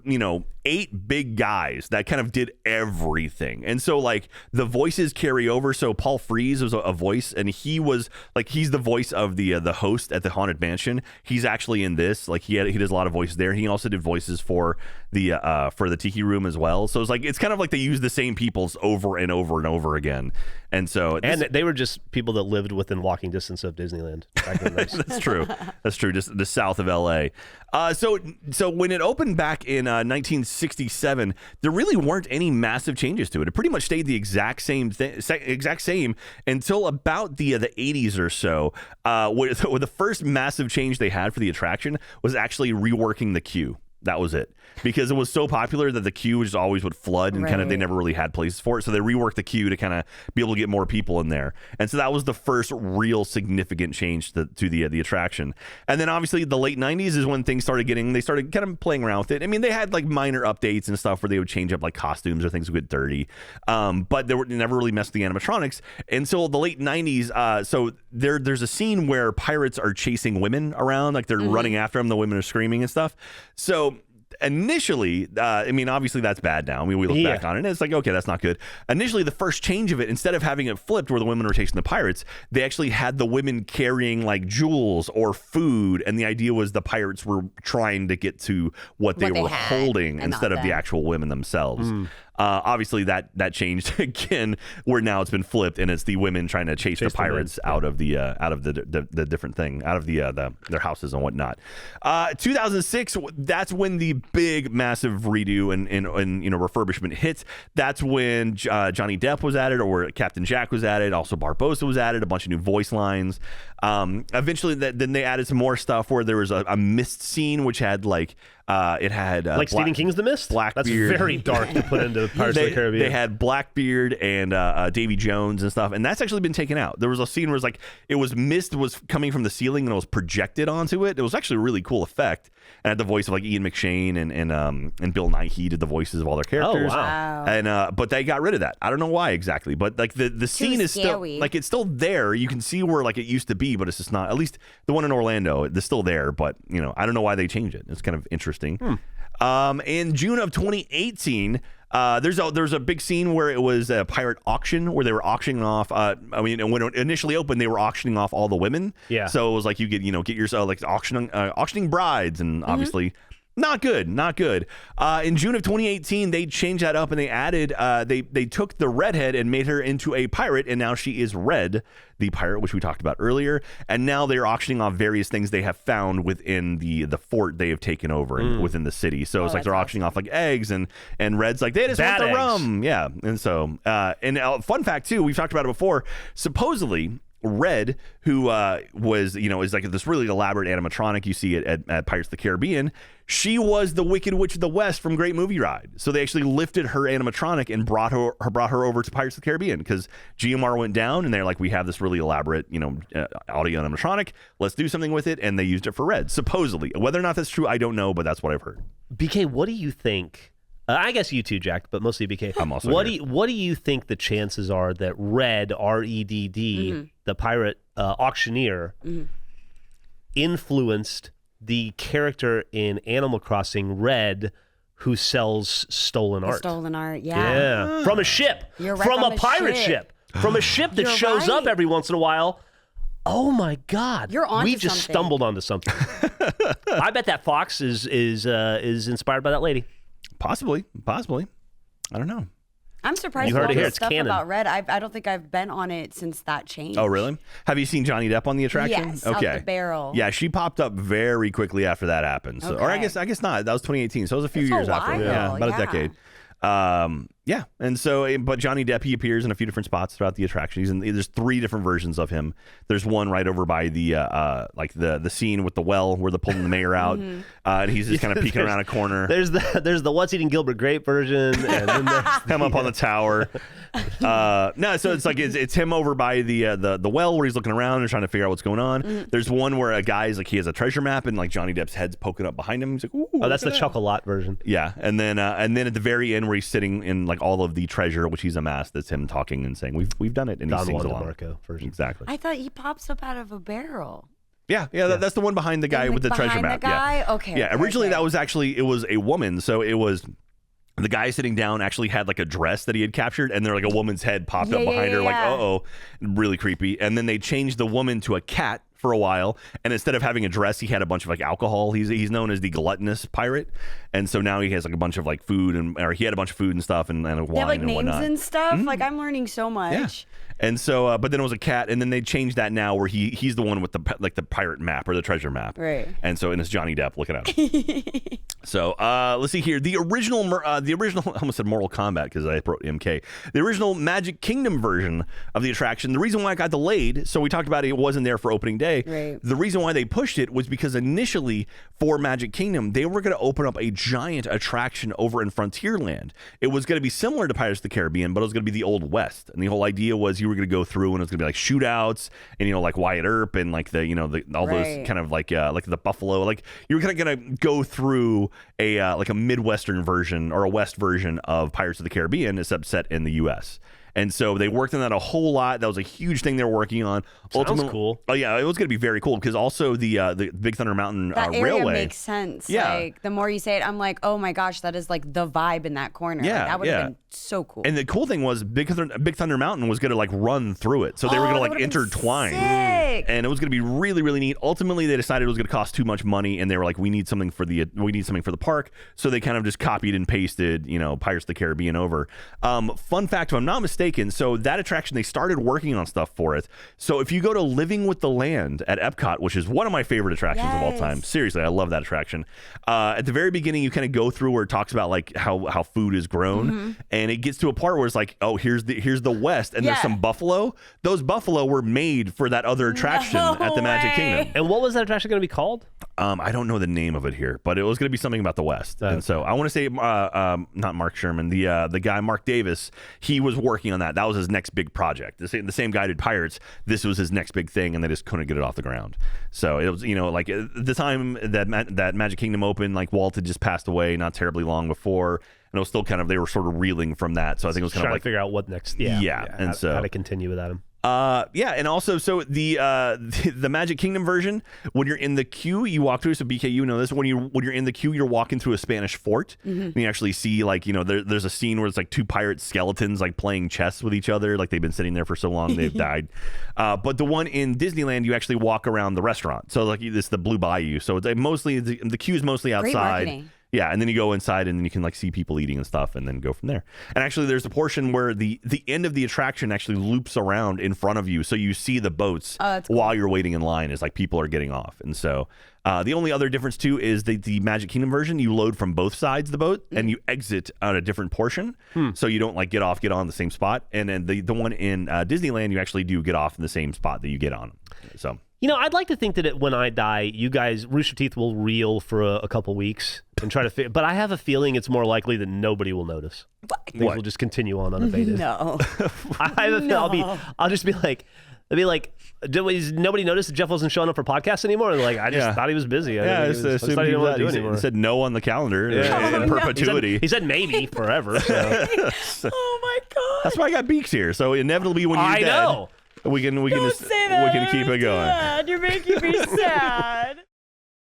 8 big guys that kind of did everything, and so like the voices carry over. So Paul Frees was a voice, and he's the voice of the host at the Haunted Mansion. He's actually in this. Like he does a lot of voices there. He also did voices for the Tiki Room as well. So it's kind of like they use the same peoples over and over and over again. And so they were just people that lived within walking distance of Disneyland back in the That's true. That's true. Just the south of LA. So when it opened back in 1967, there really weren't any massive changes to it. It pretty much stayed the exact same until about the 80s or so. Where the first massive change they had for the attraction was actually reworking the queue. That was it. Because it was so popular that the queue just always would flood and kind of they never really had places for it. So they reworked the queue to kind of be able to get more people in there. And so that was the first real significant change to the attraction. And then obviously the late 90s is when things started they started kind of playing around with it. I mean, they had like minor updates and stuff where they would change up like costumes or things would get dirty. But they never really messed with the animatronics until the late 90s. So there's a scene where pirates are chasing women around, like they're running after them. The women are screaming and stuff. So initially, I mean, obviously that's bad now. I mean, we look back on it and it's like, okay, that's not good. Initially, the first change of it, instead of having it flipped where the women were chasing the pirates, they actually had the women carrying like jewels or food. And the idea was the pirates were trying to get to what they were holding instead of the actual women themselves. Obviously that changed again, where now it's been flipped and it's the women trying to chase the pirates out of the different thing, out of their houses and whatnot. 2006, that's when the big massive redo and refurbishment hits. That's when Johnny Depp was added, or Captain Jack was added. Also Barbossa was added, a bunch of new voice lines. Eventually then they added some more stuff where there was a mist scene which had like it had like Stephen King's The Mist. Blackbeard. That's very dark to put into Pirates of the Caribbean. They had Blackbeard and Davy Jones and stuff, and that's actually been taken out. There was a scene where it was mist was coming from the ceiling and it was projected onto it. It was actually a really cool effect, and had the voice of like Ian McShane and Bill Nighy did the voices of all their characters. Oh wow! And but they got rid of that. I don't know why exactly, but like the scene is still like it's still there. You can see where like it used to be, but it's just not. At least the one in Orlando, it's still there. But I don't know why they changed it. It's kind of interesting. In June of 2018, there's a big scene where it was a pirate auction where they were auctioning off. When it initially opened, they were auctioning off all the women. Yeah. So it was like you get yourself like auctioning brides, and obviously. Not good. In June of 2018, they changed that up and they added, they took the redhead and made her into a pirate, and now she is Red, the pirate, which we talked about earlier. And now they're auctioning off various things they have found within the fort they have taken over within the city. So it's like they're auctioning off like eggs, and Red's like, they just want the rum. Yeah. And so, fun fact too, we've talked about it before, supposedly, Red, who was, is like this really elaborate animatronic you see at Pirates of the Caribbean, she was the Wicked Witch of the West from Great Movie Ride. So they actually lifted her animatronic and brought her over to Pirates of the Caribbean because GMR went down and they're like, we have this really elaborate, audio animatronic. Let's do something with it. And they used it for Red, supposedly. Whether or not that's true, I don't know, but that's what I've heard. BK, what do you think? I guess you too, Jack, but mostly BK. I'm also what do you think the chances are that Red, REDD, the pirate auctioneer, influenced the character in Animal Crossing, Red, who sells stolen art? Stolen art, yeah. From a ship. You're right, from a pirate ship. From a ship that shows up every once in a while. Oh my God! We just stumbled onto something. I bet that fox is inspired by that lady. Possibly. I don't know. I'm surprised you heard all it here. this stuff canon. about Red. I don't think I've been on it since that change. Oh, really? Have you seen Johnny Depp on the attraction? Yes, okay. out the barrel. Yeah, she popped up very quickly after that happened. So, Or I guess not. That was 2018. So it was a few years after. Yeah, about a decade. Yeah, and so, but Johnny Depp, he appears in a few different spots throughout the attraction. There's 3 different versions of him. There's one right over by the the scene with the well where they're pulling the mayor out, and he's just kind of peeking around a corner. There's the What's Eating Gilbert Grape version, and then there's him up on the tower. No, so it's like it's him over by the well where he's looking around and trying to figure out what's going on. There's one where a guy's like he has a treasure map and like Johnny Depp's head's poking up behind him. He's like, ooh, oh, that's the Chocolat version. Yeah, and then at the very end where he's sitting in like all of the treasure which he's amassed, that's him talking and saying we've done it, and he sings along. Marco version. Exactly. I thought he pops up out of a barrel. Yeah. That's the one behind the guy with the treasure map. The guy? Yeah. Okay. Yeah. Originally, that was actually it was a woman, so it was. The guy sitting down actually had like a dress that he had captured, and there like a woman's head popped up behind her, like really creepy. And then they changed the woman to a cat for a while, and instead of having a dress, he had a bunch of like alcohol. He's known as the gluttonous pirate, and so now he has like a bunch of like food or he had a bunch of food and stuff and wine they have like and names whatnot. and stuff. Like I'm learning so much. Yeah. And so, but then it was a cat, and then they changed that now where he's the one with the pirate map or the treasure map. Right. And so, and it's Johnny Depp looking at him. So, let's see here. The original, I almost said Mortal Kombat because I wrote MK. The original Magic Kingdom version of the attraction, the reason why it got delayed, so we talked about it wasn't there for opening day. Right. The reason why they pushed it was because initially for Magic Kingdom, they were going to open up a giant attraction over in Frontierland. It was going to be similar to Pirates of the Caribbean, but it was going to be the Old West. And the whole idea was you were going to go through and it was going to be like shootouts and, like Wyatt Earp and like all those kind of like the Buffalo, like you were kind of going to go through like a Midwestern version or a West version of Pirates of the Caribbean, except set in the U.S. And so they worked on that a whole lot. That was a huge thing they were working on. Sounds cool. Oh yeah, it was going to be very cool because also the Big Thunder Mountain that area Railway makes sense. Yeah. Like the more you say it, I'm like, oh my gosh, that is like the vibe in that corner. Yeah, like, that would have been so cool. And the cool thing was Big Thunder Mountain was going to like run through it, so they were going to like intertwine, and it was going to be really really neat. Ultimately, they decided it was going to cost too much money, and they were like, we need something for the park, so they kind of just copied and pasted Pirates of the Caribbean over. Fun fact, if I'm not mistaken, so that attraction, they started working on stuff for it. So if you go to Living with the Land at Epcot, which is one of my favorite attractions of all time, seriously, I love that attraction. At the very beginning, you kind of go through where it talks about like how food is grown, and it gets to a part where it's like, oh, here's the West, and there's some buffalo. Those buffalo were made for that other attraction at the Magic Kingdom. And what was that attraction going to be called? I don't know the name of it here, but it was going to be something about the West. And so I want to say, not Mark Sherman, the guy Mark Davis, he was working on that. That was his next big project. The same guy did Pirates. This was his next big thing, and they just couldn't get it off the ground. So it was, like the time that Magic Kingdom opened, like Walt had just passed away not terribly long before. And it was still kind of, they were sort of reeling from that. So I think it was kind trying of like to figure out what next. Yeah. And how to continue without him. And also, so the Magic Kingdom version, when you're in the queue, you walk through. So BK, you know this. When you're in the queue, you're walking through a Spanish fort, and you actually see like there's a scene where it's like two pirate skeletons like playing chess with each other, like they've been sitting there for so long they've died. But the one in Disneyland, you actually walk around the restaurant. So like this the Blue Bayou. So it's mostly the queue is mostly outside. Great marketing. Yeah, and then you go inside, and then you can like see people eating and stuff, and then go from there. And actually, there's a portion where the end of the attraction actually loops around in front of you, so you see the boats while you're waiting in line as like people are getting off. And so the only other difference too is the Magic Kingdom version, you load from both sides of the boat, and you exit on a different portion, so you don't like get on the same spot. And then the one in Disneyland, you actually do get off in the same spot that you get on. So. I'd like to think that when I die, you guys, Rooster Teeth will reel for a couple weeks and try to but I have a feeling it's more likely that nobody will notice. Things will just continue on unabated. No. I have a feeling I'll just be like, nobody noticed that Jeff wasn't showing up for podcasts anymore? And like, I just thought he was busy. I thought he didn't want to do anymore. He said no on the calendar in perpetuity. He said maybe forever. So. Oh my God. That's why I got Beaks here. So inevitably when you're dead. I know. We can keep it going. Dad, you're making me sad.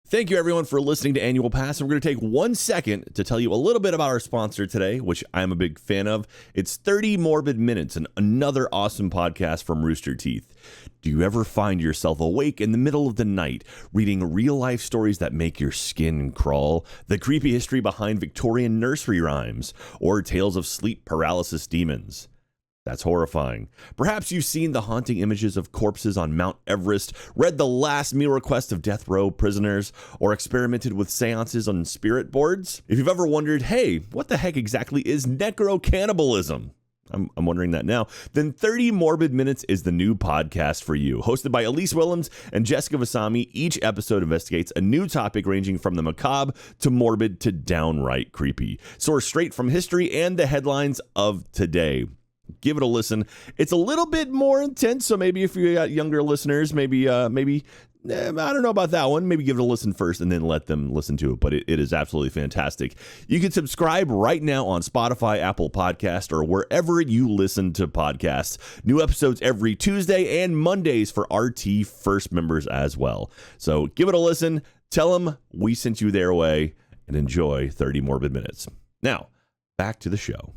Thank you everyone for listening to Annual Pass. And we're going to take 1 second to tell you a little bit about our sponsor today, which I'm a big fan of. It's 30 Morbid Minutes, and another awesome podcast from Rooster Teeth. Do you ever find yourself awake in the middle of the night reading real life stories that make your skin crawl? The creepy history behind Victorian nursery rhymes, or tales of sleep paralysis demons? That's horrifying. Perhaps you've seen the haunting images of corpses on Mount Everest, read the last meal request of death row prisoners, or experimented with seances on spirit boards. If you've ever wondered, hey, what the heck exactly is necro-cannibalism? I'm wondering that now. Then 30 Morbid Minutes is the new podcast for you. Hosted by Elise Willems and Jessica Vasami, each episode investigates a new topic ranging from the macabre to morbid to downright creepy. Sourced straight from history and the headlines of today. Give it a listen. It's a little bit more intense, so maybe if you got younger listeners, maybe I don't know about that one. Maybe give it a listen first and then let them listen to it. But it is absolutely fantastic. You can subscribe right now on Spotify, Apple Podcast, or wherever you listen to podcasts. New episodes every Tuesday and Mondays for RT First members as well. So give it a listen. Tell them we sent you their way, and enjoy 30 Morbid Minutes. Now, back to the show.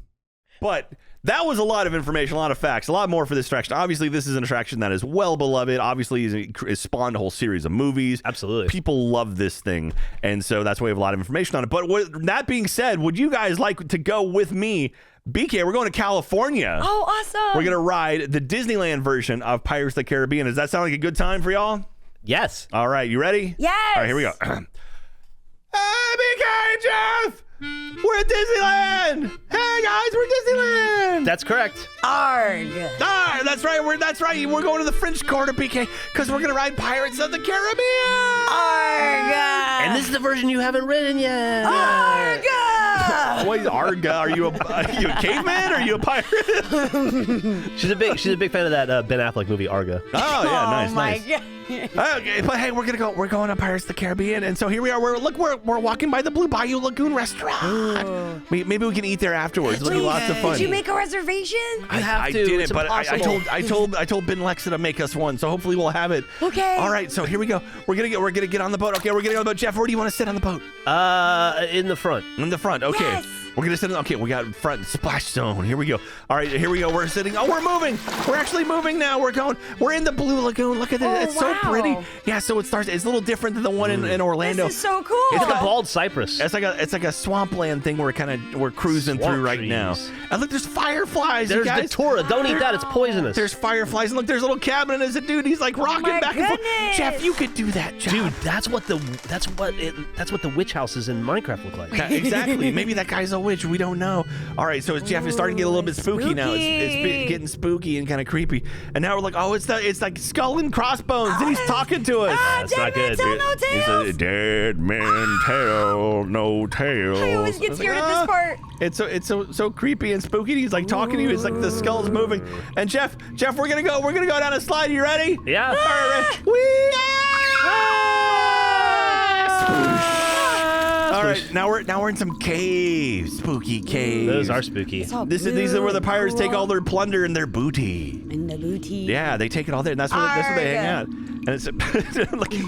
But that was a lot of information, a lot of facts, a lot more for this attraction. Obviously, this is an attraction that is well beloved. Obviously, it's spawned a whole series of movies. Absolutely. People love this thing. And so that's why we have a lot of information on it. But that being said, would you guys like to go with me BK, we're going to California. Oh, awesome. We're going to ride the Disneyland version of Pirates of the Caribbean. Does that sound like a good time for y'all? Yes. All right, you ready? Yes. All right, here we go. Hey, BK, Jeff! We're at Disneyland! Hey, guys, we're at Disneyland! That's correct. Arg. Ah, that's right. We're going to the French Quarter, BK, because we're gonna ride Pirates of the Caribbean. Arg. And this is the version you haven't ridden yet. Arg. Wait, Arga, are you a caveman? Or are you a pirate? She's a big fan of that Ben Affleck movie Arga. Oh yeah, nice. My God. Okay, but hey, we're going to Pirates of the Caribbean, and so here we are. We're walking by the Blue Bayou Lagoon restaurant. Maybe we can eat there afterwards. It'll be lots of fun. Did you make a reservation? I didn't, but I told Ben Lexa to make us one, so hopefully we'll have it. Okay. All right, so here we go. We're gonna get on the boat. Okay, we're gonna get on the boat. Jeff, where do you want to sit on the boat? In the front. In the front. Okay. Yes. We're gonna sit in. Okay, we got front splash zone. Here we go. All right, here we go. We're sitting. Oh, we're moving. We're actually moving now. We're in the Blue Lagoon. Look at it. Oh, It's so wow. pretty. Yeah. So it starts. It's a little different than the one in Orlando. This is so cool. It's like a bald cypress. It's like a swampland thing we're cruising Swamp through right trees. now. And look, there's fireflies. There's you guys. Datura. Don't eat that. It's poisonous. There's fireflies, and look, there's a little cabin, and there's a dude. He's like rocking my back and forth. goodness. Jeff, you could do that, Jeff. Dude, that's what the witch houses in Minecraft look like. Exactly. Maybe that guy's a witch. We don't know. All right, so Jeff is starting to get a little bit spooky now. It's getting spooky and kind of creepy. And now we're like, oh, it's like skull and crossbones, and he's talking to us. Ah, That's dead not man good. tell no He's tales. a dead man tell no tales. I always get scared at this part. It's so creepy and spooky. He's like talking to you. It's like the skull's moving. And Jeff, we're gonna go down a slide. You ready? Yeah. All right. Whee! All right, now we're in some caves, spooky caves. Those are spooky. These are where the pirates take all their plunder and their booty. And the booty. Yeah, they take it all there, and that's where they hang out. And it's like, whee!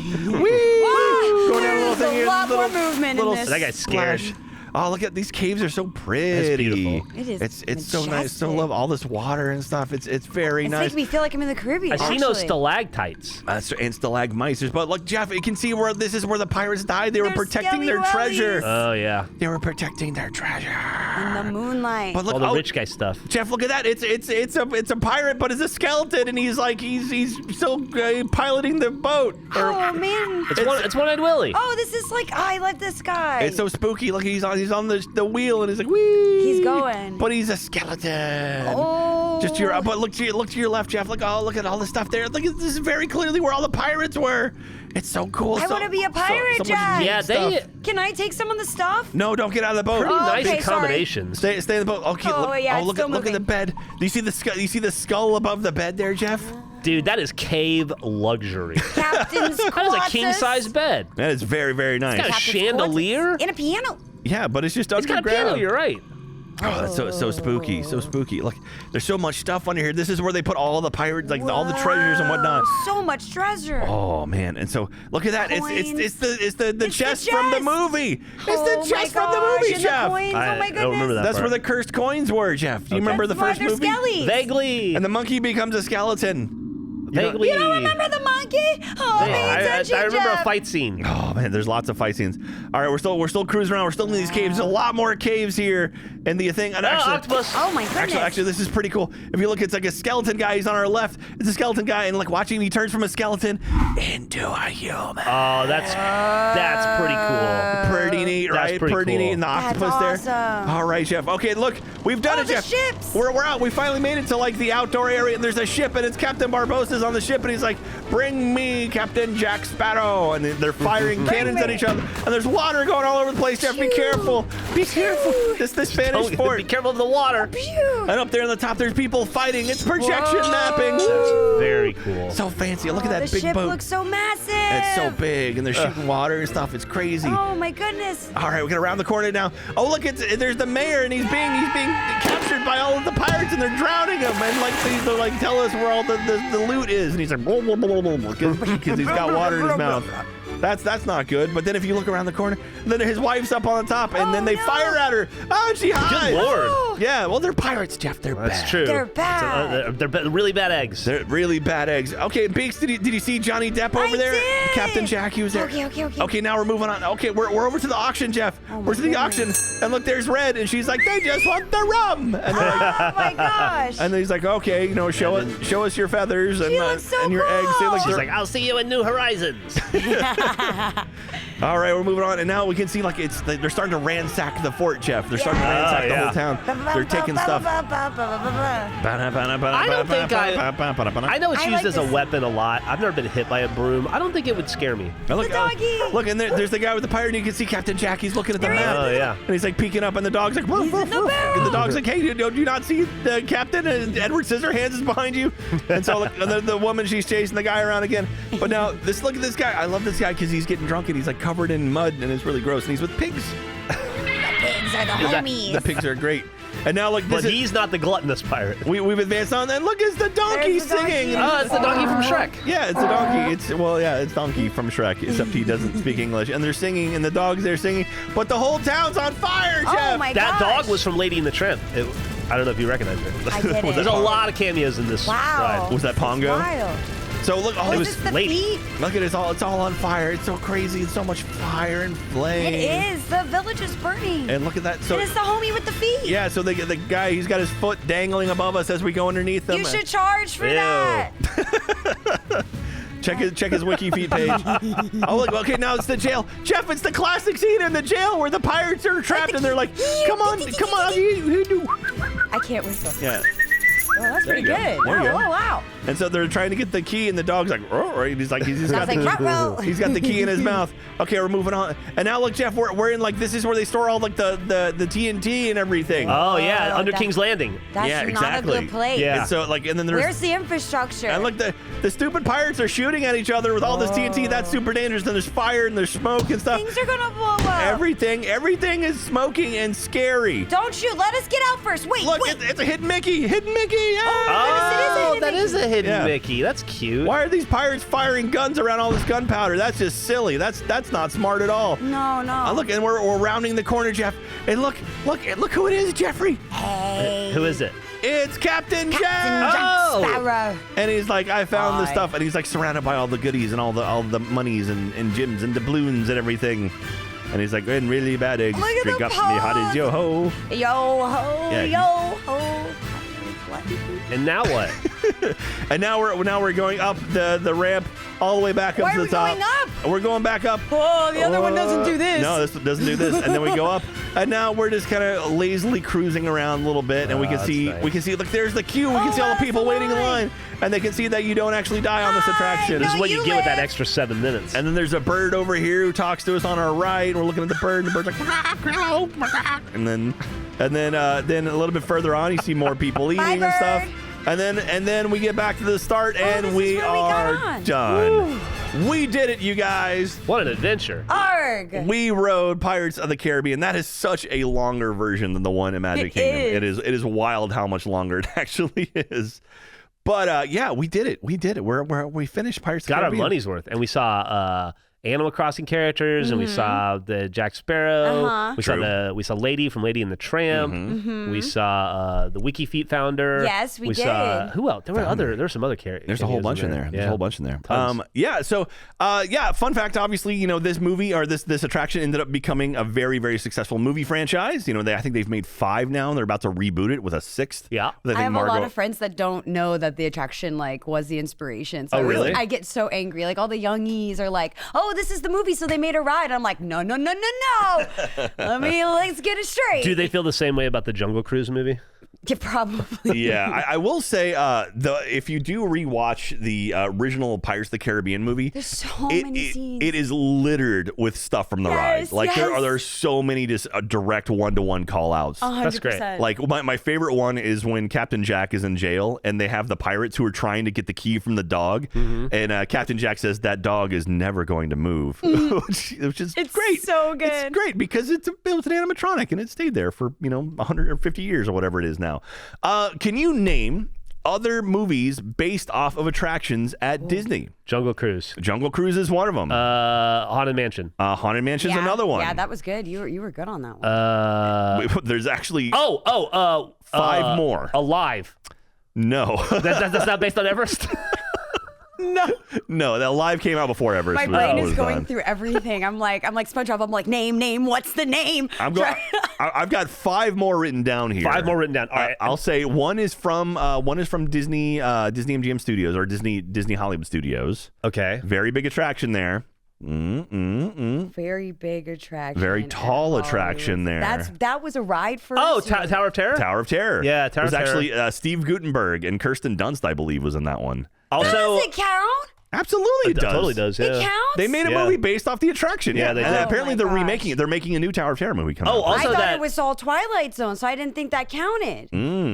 Whoa! Going down a little There's thing. a lot more movement in this. That guy's scared. Splash. Oh, look at these caves are so pretty. beautiful. It is It's so nice. So majestic. love all this water and stuff. It's very It's nice. making me feel like I'm in the Caribbean. I see no actually. stalactites. And stalagmites. But look, Jeff, you can see where this is where the pirates died. They were They're protecting their skelly treasure. Oh yeah. They were protecting their treasure. In the moonlight. But look, All the rich guy stuff. Jeff, look at that. It's a pirate, but it's a skeleton, and he's still piloting the boat. Oh man. It's One-Eyed Willie. Oh, this is like I like this guy. It's so spooky. Look, he's on the wheel, and he's like, whee. He's going. But he's a skeleton. Oh. Just but look to your left, Jeff. Look at all the stuff there. Look, this is very clearly where all the pirates were. It's so cool. I want to be a pirate, so much Jack. neat Yeah, stuff. Can I take some of the stuff? No, don't get out of the boat. Pretty nice okay, sorry. accommodations. Stay in the boat. Okay, Oh, look. yeah, it's look still at the moving. bed. Do you see the skull? You see the skull above the bed there, Jeff? Dude, that is cave luxury. Captain's That is a king-size bed. That is very, very nice. got a Captain's chandelier? And a piano. Yeah, but it's just It's got a underground. piano, you're right. Oh, that's so spooky, so spooky. Look, there's so much stuff under here. This is where they put all the pirates, like all the treasures and whatnot. So much treasure. Oh man! And so look at that. It's the chest from the chest. movie. It's Oh the my chest from the gosh, movie, and Jeff. the coins. Oh my I goodness. don't remember that. That's part. where the cursed coins were, Jeff. Do you remember the That's first why they're movie? skellies. Vaguely. And the monkey becomes a skeleton. Vaguely. You don't remember the monkey? Oh, pay attention, I remember Jeff. a fight scene. Oh man, there's lots of fight scenes. All right, we're still cruising around. We're still in these caves. There's a lot more caves here, and the thing. And Octopus. Oh my goodness. Actually, this is pretty cool. If you look, it's like a skeleton guy. He's on our left. It's a skeleton guy, and like watching, he turns from a skeleton into a human. Oh, that's pretty cool. Pretty neat, That's right? pretty neat. cool. And the That's octopus there. awesome. All right, Jeff. Okay, look, we've done Oh, it, the Jeff. ships. We're out. We finally made it to like the outdoor area, and there's a ship, and it's Captain Barbossa's on the ship, and he's like, "Bring me Captain Jack Sparrow," and they're firing cannons at each other, and there's water going all over the place. Jeff, be careful. Be careful. This Spanish Be fort. careful of the water. Phew. And up there on the top, there's people fighting. It's projection Whoa. mapping. That's very cool. So fancy. Look at that the big ship boat. looks so massive. It's so big, and they're shooting water and stuff. It's crazy. Oh my goodness. All right, we got around the corner now. Oh, look, there's the mayor, and he's being captured by all of the pirates, and they're drowning him. And like they're like, tell us where all the loot is, and he's like, because he's got water in his mouth. That's not good. But then if you look around the corner, then his wife's up on the top, and then they fire at her. Oh, and she hides. Good Lord. Yeah, well, they're pirates, Jeff. They're bad. That's true. They're bad. They're really bad eggs. They're really bad eggs. Okay, Beaks, did you see Johnny Depp over there? Did. Captain Jack, he was there. Okay. Okay, now we're moving on. Okay, we're over to the auction, Jeff. We're to the auction, and look, there's Red, and she's like, they just want the rum. And they're like, Oh my gosh. and then he's like, okay, show us your feathers and so your eggs. cool. Like, She's like, I'll see you in New Horizons. all right, we're moving on, and now we can see like they're starting to ransack the fort, Jeff. They're starting to ransack the whole town. They're taking stuff. I don't think I know it's used as a weapon a lot. I've never been hit by a broom. I don't think it would scare me. Look, The doggy. look, and there's the guy with the pirate, and you can see Captain Jack. He's looking at the map. Oh, yeah. And he's like peeking up, and the dog's like, woof, woof, woof. And the dog's like, hey, do you not see the captain? And Edward Scissorhands is behind you. And so the woman, she's chasing the guy around again. But now, look at this guy. I love this guy because he's getting drunk, and he's like covered in mud, and it's really gross. And he's with pigs. Pigs are the homies. The pigs are great. And now, like, But he's not the gluttonous pirate. we've advanced on, and look, it's the donkey There's the donkey. singing. Oh, it's the donkey from Shrek. Yeah, it's a donkey. It's Donkey from Shrek, except he doesn't speak English. And they're singing, and the dog's there singing, but the whole town's on fire, Jeff. Oh my That gosh. dog was from Lady and the Tramp. I don't know if you recognize it. I didn't. There's a lot of cameos in this Wow. ride. Was that Pongo? Wild. So look, Was was this the lady. feet? look at it. It's all on fire. It's so crazy. It's so much fire and flame. It is. The village is burning. And look at that. So It is the homie with the feet. yeah, so the guy, he's got his foot dangling above us as we go underneath him. You should charge for Ew. that. Check his wiki feet page. Oh look, okay, now it's the jail. Jeff, it's the classic scene in the jail where the pirates are trapped and they're like, come on. I can't whistle. Yeah. Oh, that's pretty you go. good. There you go. Oh, wow. And so they're trying to get the key, and the dog's like, oh, he's got "Ruh-roh." he's got the key in his mouth. Okay, we're moving on. And now look, Jeff, we're in like, this is where they store all like the TNT and everything. Oh, yeah, Oh, under that- King's Landing. That's Yeah, not exactly. a good place. Yeah. And so like, and then there's Where's the infrastructure? and look, the stupid pirates are shooting at each other with all this TNT. That's super dangerous. Then there's fire and there's smoke and stuff. Things are gonna blow up. Everything is smoking and scary. Don't shoot. Let us get out first. Wait, Look, wait. it's a hidden Mickey. Hidden Mickey. Yeah. Oh, that is a hidden Yeah. Mickey. That's cute. Why are these pirates firing guns around all this gunpowder? That's just silly. That's not smart at all. No. Look, and we're rounding the corner, Jeff. And look who it is, Jeffrey. Hey. Who is it? It's Captain Jack. Jack Oh. Sparrow. And he's like, I found this Hi. stuff, and he's like surrounded by all the goodies and all the monies and gems and doubloons and everything. And he's like, and really bad eggs. Look at Drink the up me hot as yo ho. Yo ho, Yeah. yo ho. And now what? And now we're going up the ramp all the way back up Why to are the we top. going up? We're going back up. Oh, the other one doesn't do this. No, this doesn't do this. And then we go up, and now we're just kind of lazily cruising around a little bit, and we can that's see nice. look, there's the queue. We can see all the that's people the waiting in line. line, and they can see that you don't actually die on this attraction. This is what you you get with that live. extra 7 minutes. And then there's a bird over here who talks to us on our right, and we're looking at the bird, and the bird's like, and then a little bit further on, you see more people eating and stuff. bird. And then we get back to the start, and this is we where we got are on. done. We did it, you guys. What an adventure. Arg. We rode Pirates of the Caribbean. That is such a longer version than the one in Magic Kingdom. It is wild how much longer it actually is. But yeah, we did it. We finished Pirates of the Got our Caribbean. money's worth. And we saw Animal Crossing characters, and we saw the Jack Sparrow. Uh-huh. We saw Lady from Lady and the Tramp. We saw the Wiki Feet founder. Yes, we saw did. who else? There were some other characters. There's a whole bunch in there. There's a whole bunch in there. Tons. Yeah. So, fun fact. Obviously, this movie or this attraction ended up becoming a very, very successful movie franchise. I think they've made 5 now, and they're about to reboot it with a 6th. Yeah. I have a lot of friends that don't know that the attraction was the inspiration. So Oh, really? I get so angry. Like all the youngies are like, "Oh, this is the movie, so they made a ride." I'm like, "No. Let's get it straight." Do they feel the same way about the Jungle Cruise movie? Yeah, probably. Yeah, I will say, if you do rewatch the original Pirates of the Caribbean movie, There's so many scenes. It is littered with stuff from the ride. Yes, Like yes. there are so many just direct one-to-one call-outs. 100%. That's great. Like my favorite one is when Captain Jack is in jail and they have the pirates who are trying to get the key from the dog, and Captain Jack says that dog is never going to move, which is It's great. so good. It's great because it was an animatronic and it stayed there for 100 or 50 years or whatever it is now. Can you name other movies based off of attractions at Disney. Jungle Cruise. Jungle Cruise is one of them. Haunted Mansion. Haunted Mansion is another one. Yeah, that was good. You were good on that one. There's actually 5 more. Alive. No. That's not based on Everest? No, that Alive came out before Everest. My brain is going through everything. I'm like SpongeBob. I'm like, name. What's the name? I've got 5 more written down here. 5 more written down. All right. I'll say one is from Disney MGM Studios or Disney Hollywood Studios. Okay. Very big attraction there. Very big attraction. Very tall attraction there. That was a ride for Oh, us. Tower of Terror? Tower of Terror. Yeah, Tower of Terror. It was actually Steve Guttenberg and Kirsten Dunst, I believe, was in that one. Also, Does it count? Absolutely, it does. Totally does. Yeah. It counts? They made a movie based off the attraction. Yeah, they did. And apparently Oh they're my remaking it. They're making a new Tower of Terror movie coming out. Also I thought that it was all Twilight Zone, so I didn't think that counted.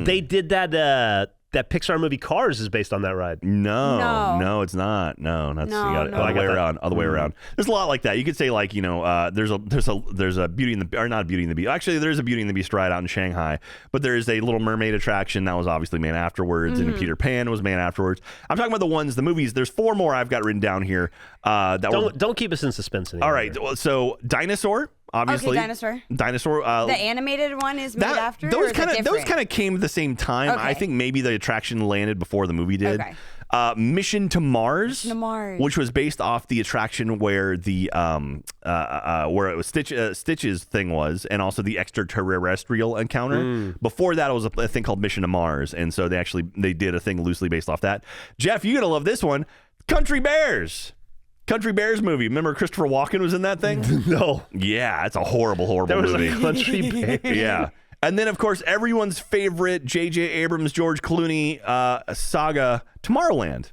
They did that Pixar movie Cars is based on that ride. No, it's not. No, that's other way around. Other way around. There's a lot like that. You could say like there's a Beauty and the or not Beauty and the Beast. Actually, there's a Beauty and the Beast ride out in Shanghai, but there's a Little Mermaid attraction that was obviously made afterwards, and Peter Pan was made afterwards. I'm talking about the movies. There's 4 more I've got written down here. Don't keep us in suspense anymore. All right, so Dinosaur. Obviously, Okay, Dinosaur. The animated one is made after. Those kind of came at the same time. Okay. I think maybe the attraction landed before the movie did. Okay. Mission to Mars, which was based off the attraction where the where it was Stitch's thing was, and also the extraterrestrial encounter. Before that, it was a thing called Mission to Mars, and so they did a thing loosely based off that. Jeff, you're gonna love this one, Country Bears movie. Remember Christopher Walken was in that thing? No. Yeah, it's a horrible There was movie. a Country Bear. Yeah. And then, of course, everyone's favorite J.J. Abrams, George Clooney saga, Tomorrowland.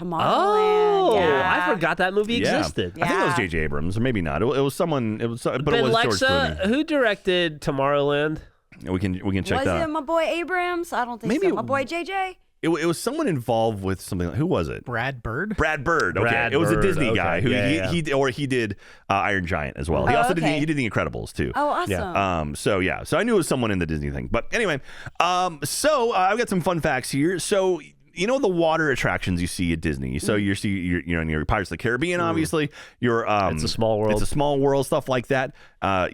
Oh, yeah. I forgot that movie existed. Yeah. I think it was J.J. Abrams, or maybe not. It was someone. But it was George Clooney. Who directed Tomorrowland? We can check Was that out. it my boy Abrams? I don't think Maybe so. My boy JJ? It was someone involved with something. Who was it? Brad Bird. Brad Bird. Okay, Brad it was a Bird, Disney okay. guy who he did Iron Giant as well. He also did the Incredibles too. Oh, awesome. So I knew it was someone in the Disney thing. But anyway, so I've got some fun facts here. So you know the water attractions you see at Disney. So you're in your Pirates of the Caribbean, obviously. You're It's a Small World. It's a Small World, stuff like that.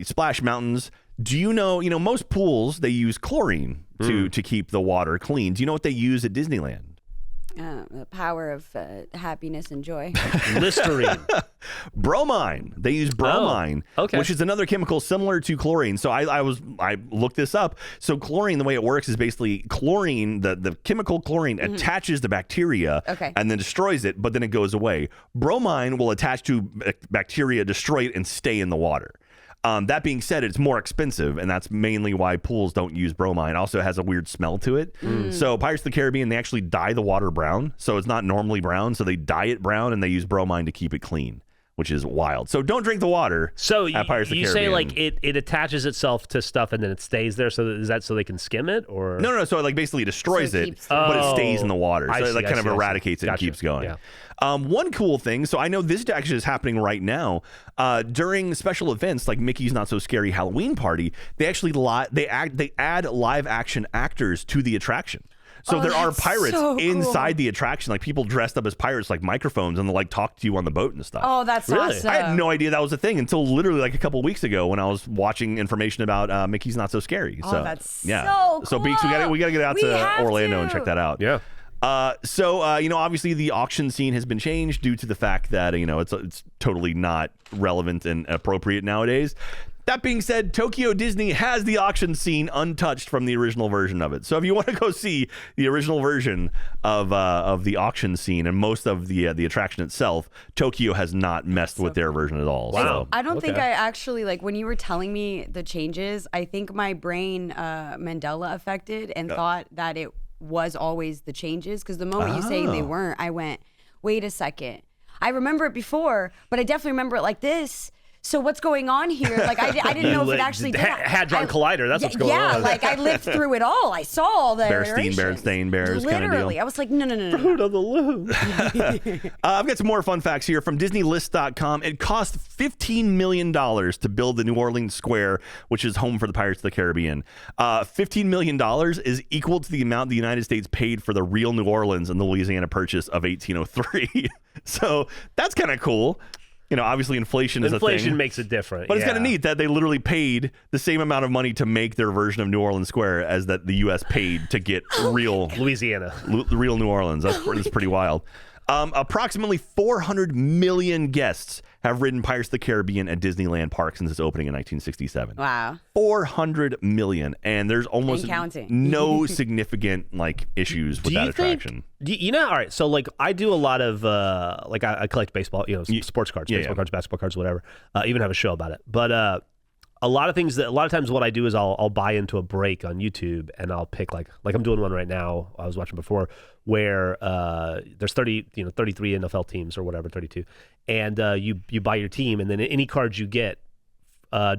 Splash Mountains. Do you know most pools they use chlorine to keep the water clean. Do you know what they use at Disneyland? The power of happiness and joy. Listerine. Bromine. They use bromine, which is another chemical similar to chlorine. So I looked this up. So chlorine, the way it works is basically chlorine, the chemical chlorine attaches to bacteria and then destroys it, but then it goes away. Bromine will attach to bacteria, destroy it, and stay in the water. That being said, it's more expensive, and that's mainly why pools don't use bromine. Also, it has a weird smell to it. So Pirates of the Caribbean, they actually dye the water brown. So it's not normally brown. So they dye it brown, and they use bromine to keep it clean, which is wild. So don't drink the water at Pirates of the Caribbean. You say like it attaches itself to stuff, and then it stays there. So is that so they can skim it? Or No. So it like basically destroys So it it, keeps- but it stays in the water. I So it see, like I kind see, of I see. eradicates it and Gotcha. keeps going. Yeah. One cool thing, so I know this actually is happening right now. During special events like Mickey's Not So Scary Halloween Party, they actually add live action actors to the attraction. So there are that's pirates so cool. inside the attraction, like people dressed up as pirates, like microphones, and they'll like talk to you on the boat and stuff. Oh, that's Really? awesome. I had no idea that was a thing until literally like a couple of weeks ago when I was watching information about Mickey's Not So Scary. Oh, So that's so so Beaks, we cool. gotta get out We to have Orlando and to. check that out. Yeah. Obviously the auction scene has been changed due to the fact that it's totally not relevant and appropriate nowadays. That being said, Tokyo Disney has the auction scene untouched from the original version of it. So if you want to go see the original version of the auction scene and most of the attraction itself, Tokyo has not messed with their version at all. Wow. So. I don't think Okay. I actually, like, when you were telling me the changes, I think my brain Mandela affected and thought that it was always the changes. Because the moment you say they weren't, I went, wait a second. I remember it before, but I definitely remember it like this. so what's going on here? Like, I didn't know if it actually did. Hadron Collider, that's what's going on. Yeah, like, I lived through it all. I saw all the Bears Literally. kind of deal. I was like, no. Fruit of the Loom. I've got some more fun facts here from DisneyList.com. It cost $15 million to build the New Orleans Square, which is home for the Pirates of the Caribbean. $15 million is equal to the amount the United States paid for the real New Orleans in the Louisiana Purchase of 1803. So that's kind of cool. You know, obviously inflation is a thing. Inflation makes it different. But it's kind of neat that they literally paid the same amount of money to make their version of New Orleans Square as that the U.S. paid to get real Louisiana, real New Orleans. That's pretty wild. Approximately 400 million guests have ridden Pirates of the Caribbean at Disneyland Park since its opening in 1967. Wow. 400 million. And there's almost no significant issues with that attraction. You know, all right, so I do a lot of I collect baseball, sports cards, cards, basketball cards, whatever. Even have a show about it. But a lot of times what I do is I'll buy into a break on YouTube and I'll pick like I'm doing one right now. I was watching before where there's 33 NFL teams or whatever, 32, and you buy your team, and then any cards you get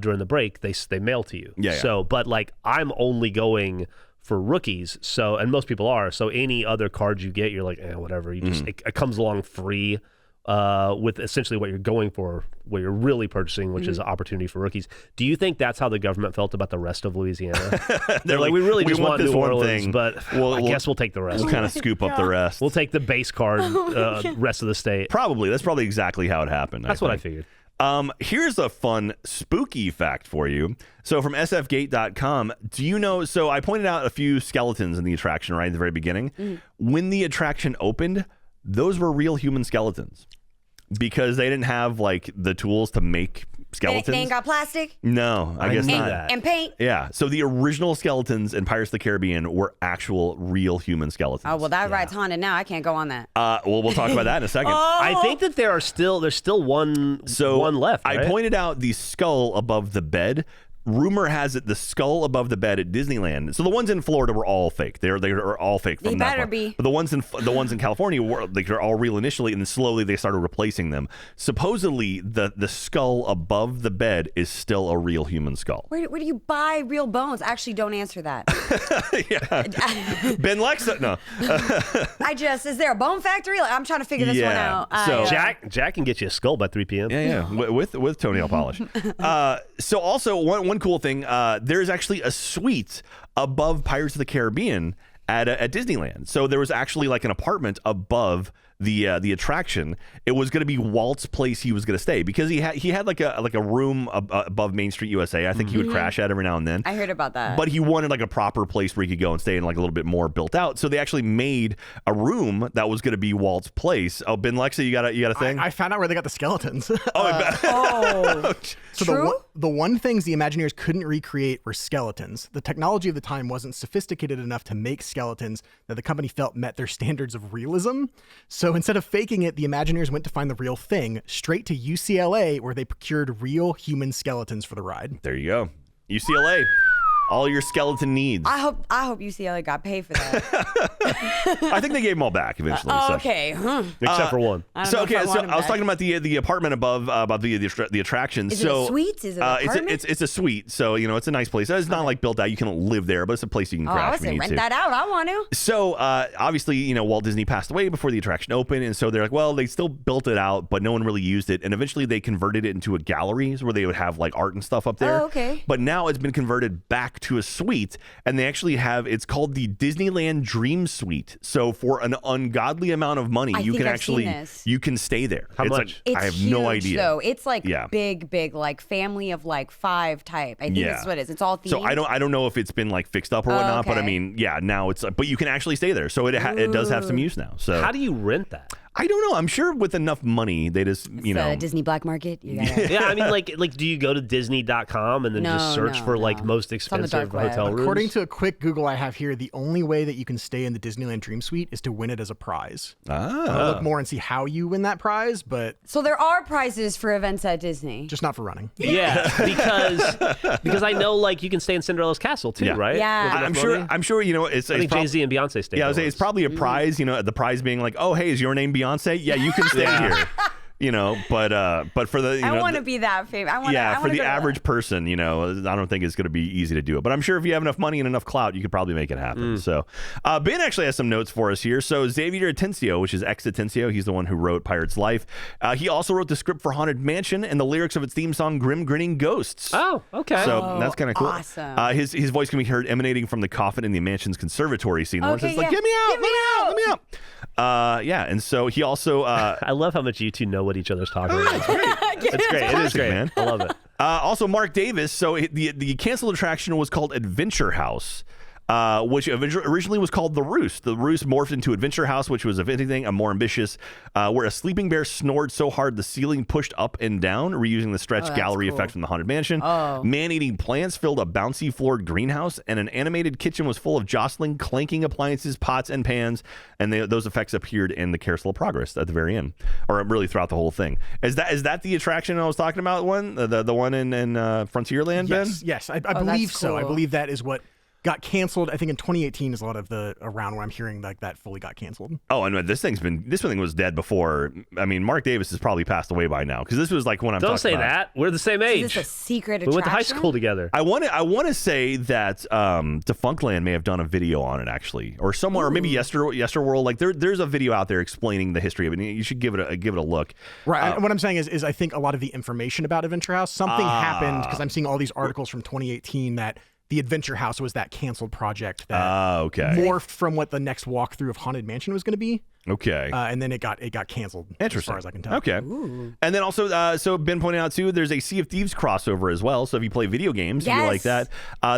during the break they mail to you. Yeah. So, but I'm only going for rookies. So, and most people are. So any other cards you get, you're like, whatever. You just it comes along free. With essentially what you're going for, what you're really purchasing, which is an opportunity for rookies. Do you think that's how the government felt about the rest of Louisiana? They're like, we really just want New Orleans, thing, but I guess we'll take the rest. We'll kind of scoop up the rest. We'll take the base card, rest of the state. Probably. That's probably exactly how it happened. That's what I figured. Here's a fun, spooky fact for you. So from sfgate.com, do you know, so I pointed out a few skeletons in the attraction right at the very beginning. When the attraction opened, those were real human skeletons because they didn't have the tools to make skeletons. They ain't got plastic? No, I guess not. And paint? Yeah. So the original skeletons in Pirates of the Caribbean were actual real human skeletons. Oh, well, that ride's haunted now. I can't go on that. Well, we'll talk about that in a second. I think that there's still one left, right? I pointed out the skull above the bed. Rumor has it the skull above the bed at Disneyland. So the ones in Florida were all fake. They are all fake. They better be. But the ones in California were they're all real initially, and then slowly they started replacing them. Supposedly the skull above the bed is still a real human skull. Where do you buy real bones? Actually, don't answer that. Ben Lexa, no. Is there a bone factory? I'm trying to figure this one out. So Jack can get you a skull by 3 p.m. Yeah, with toenail polish. So also one cool thing, there's actually a suite above Pirates of the Caribbean at Disneyland. So there was actually an apartment above the attraction. It was going to be Walt's place he was going to stay because he had a room above Main Street USA. I think he would crash at every now and then. I heard about that. But he wanted a proper place where he could go and stay and a little bit more built out. So they actually made a room that was going to be Walt's place. Oh, Ben Lexa, you got a thing? I found out where they got the skeletons. So the one things the Imagineers couldn't recreate were skeletons. The technology of the time wasn't sophisticated enough to make skeletons that the company felt met their standards of realism. So instead of faking it, the Imagineers went to find the real thing, straight to UCLA, where they procured real human skeletons for the ride. There you go. UCLA. All your skeleton needs. I hope UCLA got paid for that. I think they gave them all back eventually. Oh, okay. Except for one. I was talking about the apartment above the attraction. Is it a suite? Is it an apartment? It's a suite. So it's a nice place. It's not built out. You can live there, but it's a place you can crash. I would say rent that out. I want to. So obviously Walt Disney passed away before the attraction opened, and so they're like, well, they still built it out, but no one really used it. And eventually they converted it into a gallery where they would have art and stuff up there. Oh, okay. But now it's been converted back to a suite, and they actually have, it's called the Disneyland Dream Suite. So for an ungodly amount of money, you can stay there. How much? It's I have huge, no idea. though. It's big, family of 5 type. I think that's what it is. It's all themed. So I don't know if it's been fixed up or whatnot, but I mean, now it's, but you can actually stay there. So it does have some use now. So how do you rent that? I don't know. I'm sure with enough money, they just, the Disney black market. You gotta... Yeah, I mean, do you go to Disney.com and then just search for most expensive hotel rooms? According to a quick Google I have here, the only way that you can stay in the Disneyland Dream Suite is to win it as a prize. I'll look more and see how you win that prize, but... So there are prizes for events at Disney. Just not for running. Yeah, because I know, you can stay in Cinderella's castle, too, right? Yeah. I'm sure, it's... I think Jay-Z and Beyonce stayed. Yeah, I was saying it's probably a prize, the prize being oh, hey, is your name Beyonce? Yeah, you can stay here. but for the I want to be that famous. For the average person, I don't think it's going to be easy to do it. But I'm sure if you have enough money and enough clout, you could probably make it happen. So Ben actually has some notes for us here. So Xavier Atencio, which is ex Atencio, he's the one who wrote Pirate's Life. He also wrote the script for Haunted Mansion and the lyrics of its theme song, Grim Grinning Ghosts. Oh, okay. So that's kind of cool. Awesome. His voice can be heard emanating from the coffin in the mansion's conservatory scene. The one says, like, get me out, let me out. And so he also... I love how much you two know what each other's talking about. It's great. It's great. It is great, man. I love it. Also, Mark Davis. So the canceled attraction was called Adventure House, which originally was called The Roost. The Roost morphed into Adventure House, which was, if anything, a more ambitious, where a sleeping bear snored so hard the ceiling pushed up and down, reusing the stretch gallery effect from the Haunted Mansion. Man-eating plants filled a bouncy floored greenhouse, and an animated kitchen was full of jostling, clanking appliances, pots, and pans, and those effects appeared in the Carousel of Progress at the very end, or really throughout the whole thing. Is that the attraction I was talking about? The one in Frontierland, Ben? Yes, I believe so. Cool. I believe that is what got canceled. I think in 2018 is a lot of the around where I'm hearing like that fully got canceled. Oh, and this thing was dead before. I mean, Mark Davis has probably passed away by now, because this was like when I'm Don't talking about. say that. We're the same age. Is this a secret attraction? We went to high school together. I want to say that Defunctland may have done a video on it, actually, or somewhere, or maybe Yesterworld. Like there's a video out there explaining the history of it. You should give it a look. Right. And what I'm saying is I think a lot of the information about Adventure House, something happened, because I'm seeing all these articles from 2018 that the Adventure House was that canceled project that morphed from what the next walkthrough of Haunted Mansion was going to be. Okay. And then it got canceled. Interesting. As far as I can tell. Okay. Ooh. And then also, so Ben pointed out too, there's a Sea of Thieves crossover as well. So if you play video games, if you like that,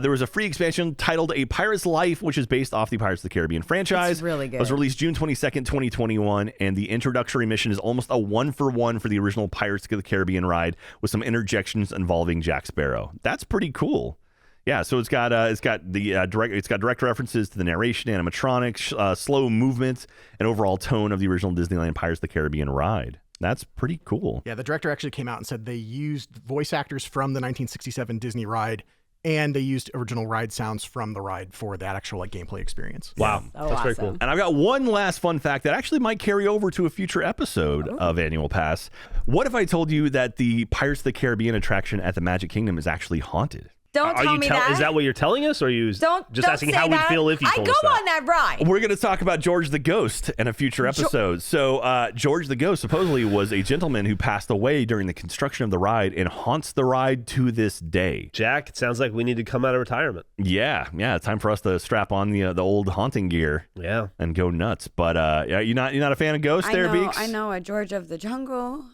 there was a free expansion titled A Pirate's Life, which is based off the Pirates of the Caribbean franchise. It's really good. It was released June 22nd, 2021, and the introductory mission is almost a 1-for-1 for the original Pirates of the Caribbean ride, with some interjections involving Jack Sparrow. That's pretty cool. Yeah, so it's got direct references to the narration, animatronics, slow movement, and overall tone of the original Disneyland Pirates of the Caribbean ride. That's pretty cool. Yeah, the director actually came out and said they used voice actors from the 1967 Disney ride, and they used original ride sounds from the ride for that actual gameplay experience. Wow, that's awesome. very cool. And I've got one last fun fact that actually might carry over to a future episode of Annual Pass. What if I told you that the Pirates of the Caribbean attraction at the Magic Kingdom is actually haunted? Don't tell me that. Is that what you're telling us, or are you just asking how we'd feel if you told us that? I go on that ride. We're going to talk about George the Ghost in a future episode. So George the Ghost supposedly was a gentleman who passed away during the construction of the ride and haunts the ride to this day. Jack, it sounds like we need to come out of retirement. Yeah. It's time for us to strap on the old haunting gear. Yeah. And go nuts. But you're not a fan of ghosts there, Beeks? I know a George of the Jungle.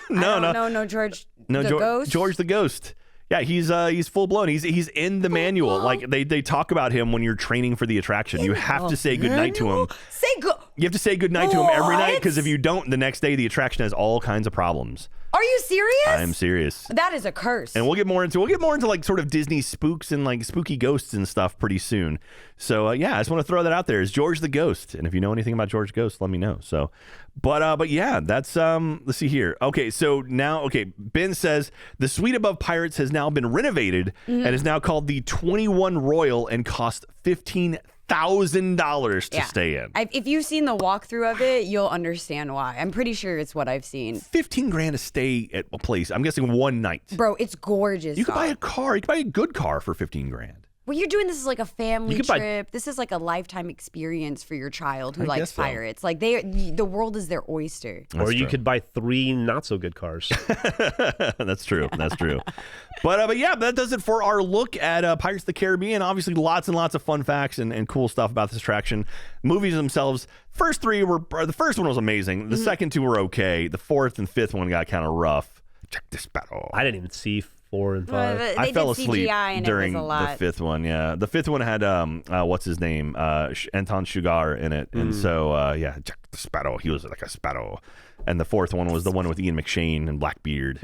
No, George Ghost. George the Ghost. Yeah, he's full blown. He's in the manual. Like they talk about him when you're training for the attraction. You have to say goodnight to him. You have to say goodnight to him every night, because if you don't, the next day the attraction has all kinds of problems. Are you serious? I'm serious. That is a curse. And we'll get more into like sort of Disney spooks and like spooky ghosts and stuff pretty soon. So I just want to throw that out there. Is George the Ghost? And if you know anything about George the Ghost, let me know. So, but yeah, that's let's see here. Okay, so now Ben says the suite above Pirates has now been renovated and is now called the 21 Royal and cost $15,000 to stay in. If you've seen the walkthrough of it, you'll understand why. I'm pretty sure it's what I've seen. $15,000 to stay at a place. I'm guessing one night. Bro, it's gorgeous. You could buy a car. You could buy a good car for $15,000. Well, you're doing this as like a family trip. This is like a lifetime experience for your child who likes pirates. Like the world is their oyster. Or you could buy 3 not so good cars. That's true. But yeah, that does it for our look at Pirates of the Caribbean. Obviously, lots and lots of fun facts and cool stuff about this attraction. Movies themselves, the first one was amazing. The second 2 were okay. The 4th and 5th one got kind of rough. Check this battle. I didn't even see 4 and 5. I fell asleep during the 5th one. Yeah, the 5th one had what's his name, Anton Chigurh in it, and so Jack the Sparrow. He was like a sparrow, and the 4th one was the one with Ian McShane and Blackbeard.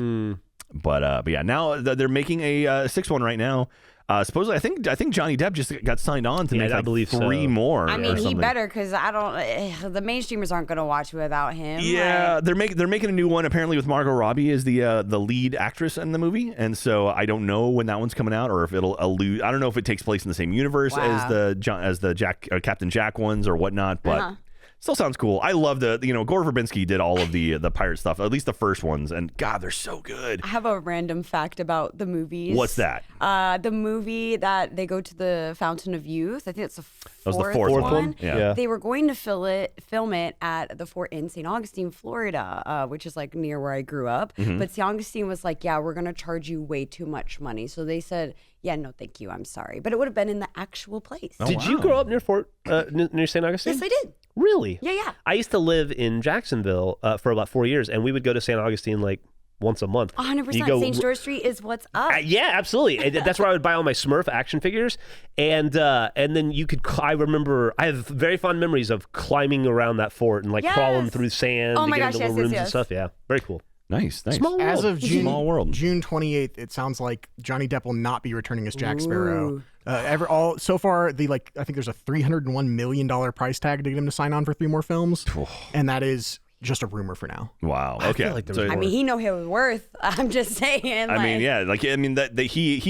But yeah, now they're making a 6th one right now. Supposedly, I think Johnny Depp just got signed on to make like 3 more. I mean, he better, because the mainstreamers aren't going to watch without him. Yeah, they're making a new one apparently with Margot Robbie as the lead actress in the movie, and so I don't know when that one's coming out or if it'll allude. I don't know if it takes place in the same universe as the Captain Jack ones or whatnot, but. Still sounds cool. I love Gore Verbinski did all of the pirate stuff, at least the first ones, and God, they're so good. I have a random fact about the movies. What's that? The movie that they go to the Fountain of Youth. I think it's the fourth one. Yeah. They were going to film it at the fort in St. Augustine, Florida, which is like near where I grew up. But St. Augustine was like, yeah, we're going to charge you way too much money. So they said, yeah, no, thank you. I'm sorry. But it would have been in the actual place. Oh, Did you grow up near near St. Augustine? Yes, I did. Really? Yeah. I used to live in Jacksonville for about 4 years, and we would go to St. Augustine like once a month. 100%. St. George Street is what's up. Yeah, absolutely. And that's where I would buy all my Smurf action figures, and then you could. I have very fond memories of climbing around that fort and like crawling through sand to get into little rooms and stuff. Yeah, very cool. Nice. Small world. As of June 28th, it sounds like Johnny Depp will not be returning as Jack Sparrow. So far, I think there's a $301 million price tag to get him to sign on for 3 more films, and that is just a rumor for now. Wow. I Okay. feel like there was he know his worth. I'm just saying. He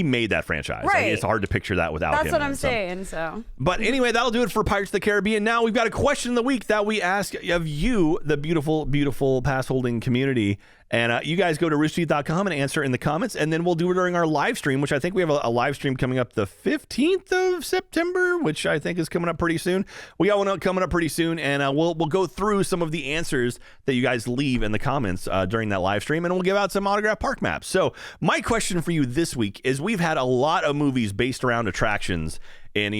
made that franchise. Like, Right. it's hard to picture that without him. That's what I'm saying. So. But anyway, that'll do it for Pirates of the Caribbean. Now we've got a question of the week that we ask of you, the beautiful, beautiful pass holding community. And you guys go to roosterteeth.com and answer in the comments, and then we'll do it during our live stream, which I think we have a live stream coming up the 15th of September, which I think is coming up pretty soon. We got one coming up pretty soon, and we'll go through some of the answers that you guys leave in the comments during that live stream, and we'll give out some autographed park maps. So my question for you this week is, we've had a lot of movies based around attractions. And,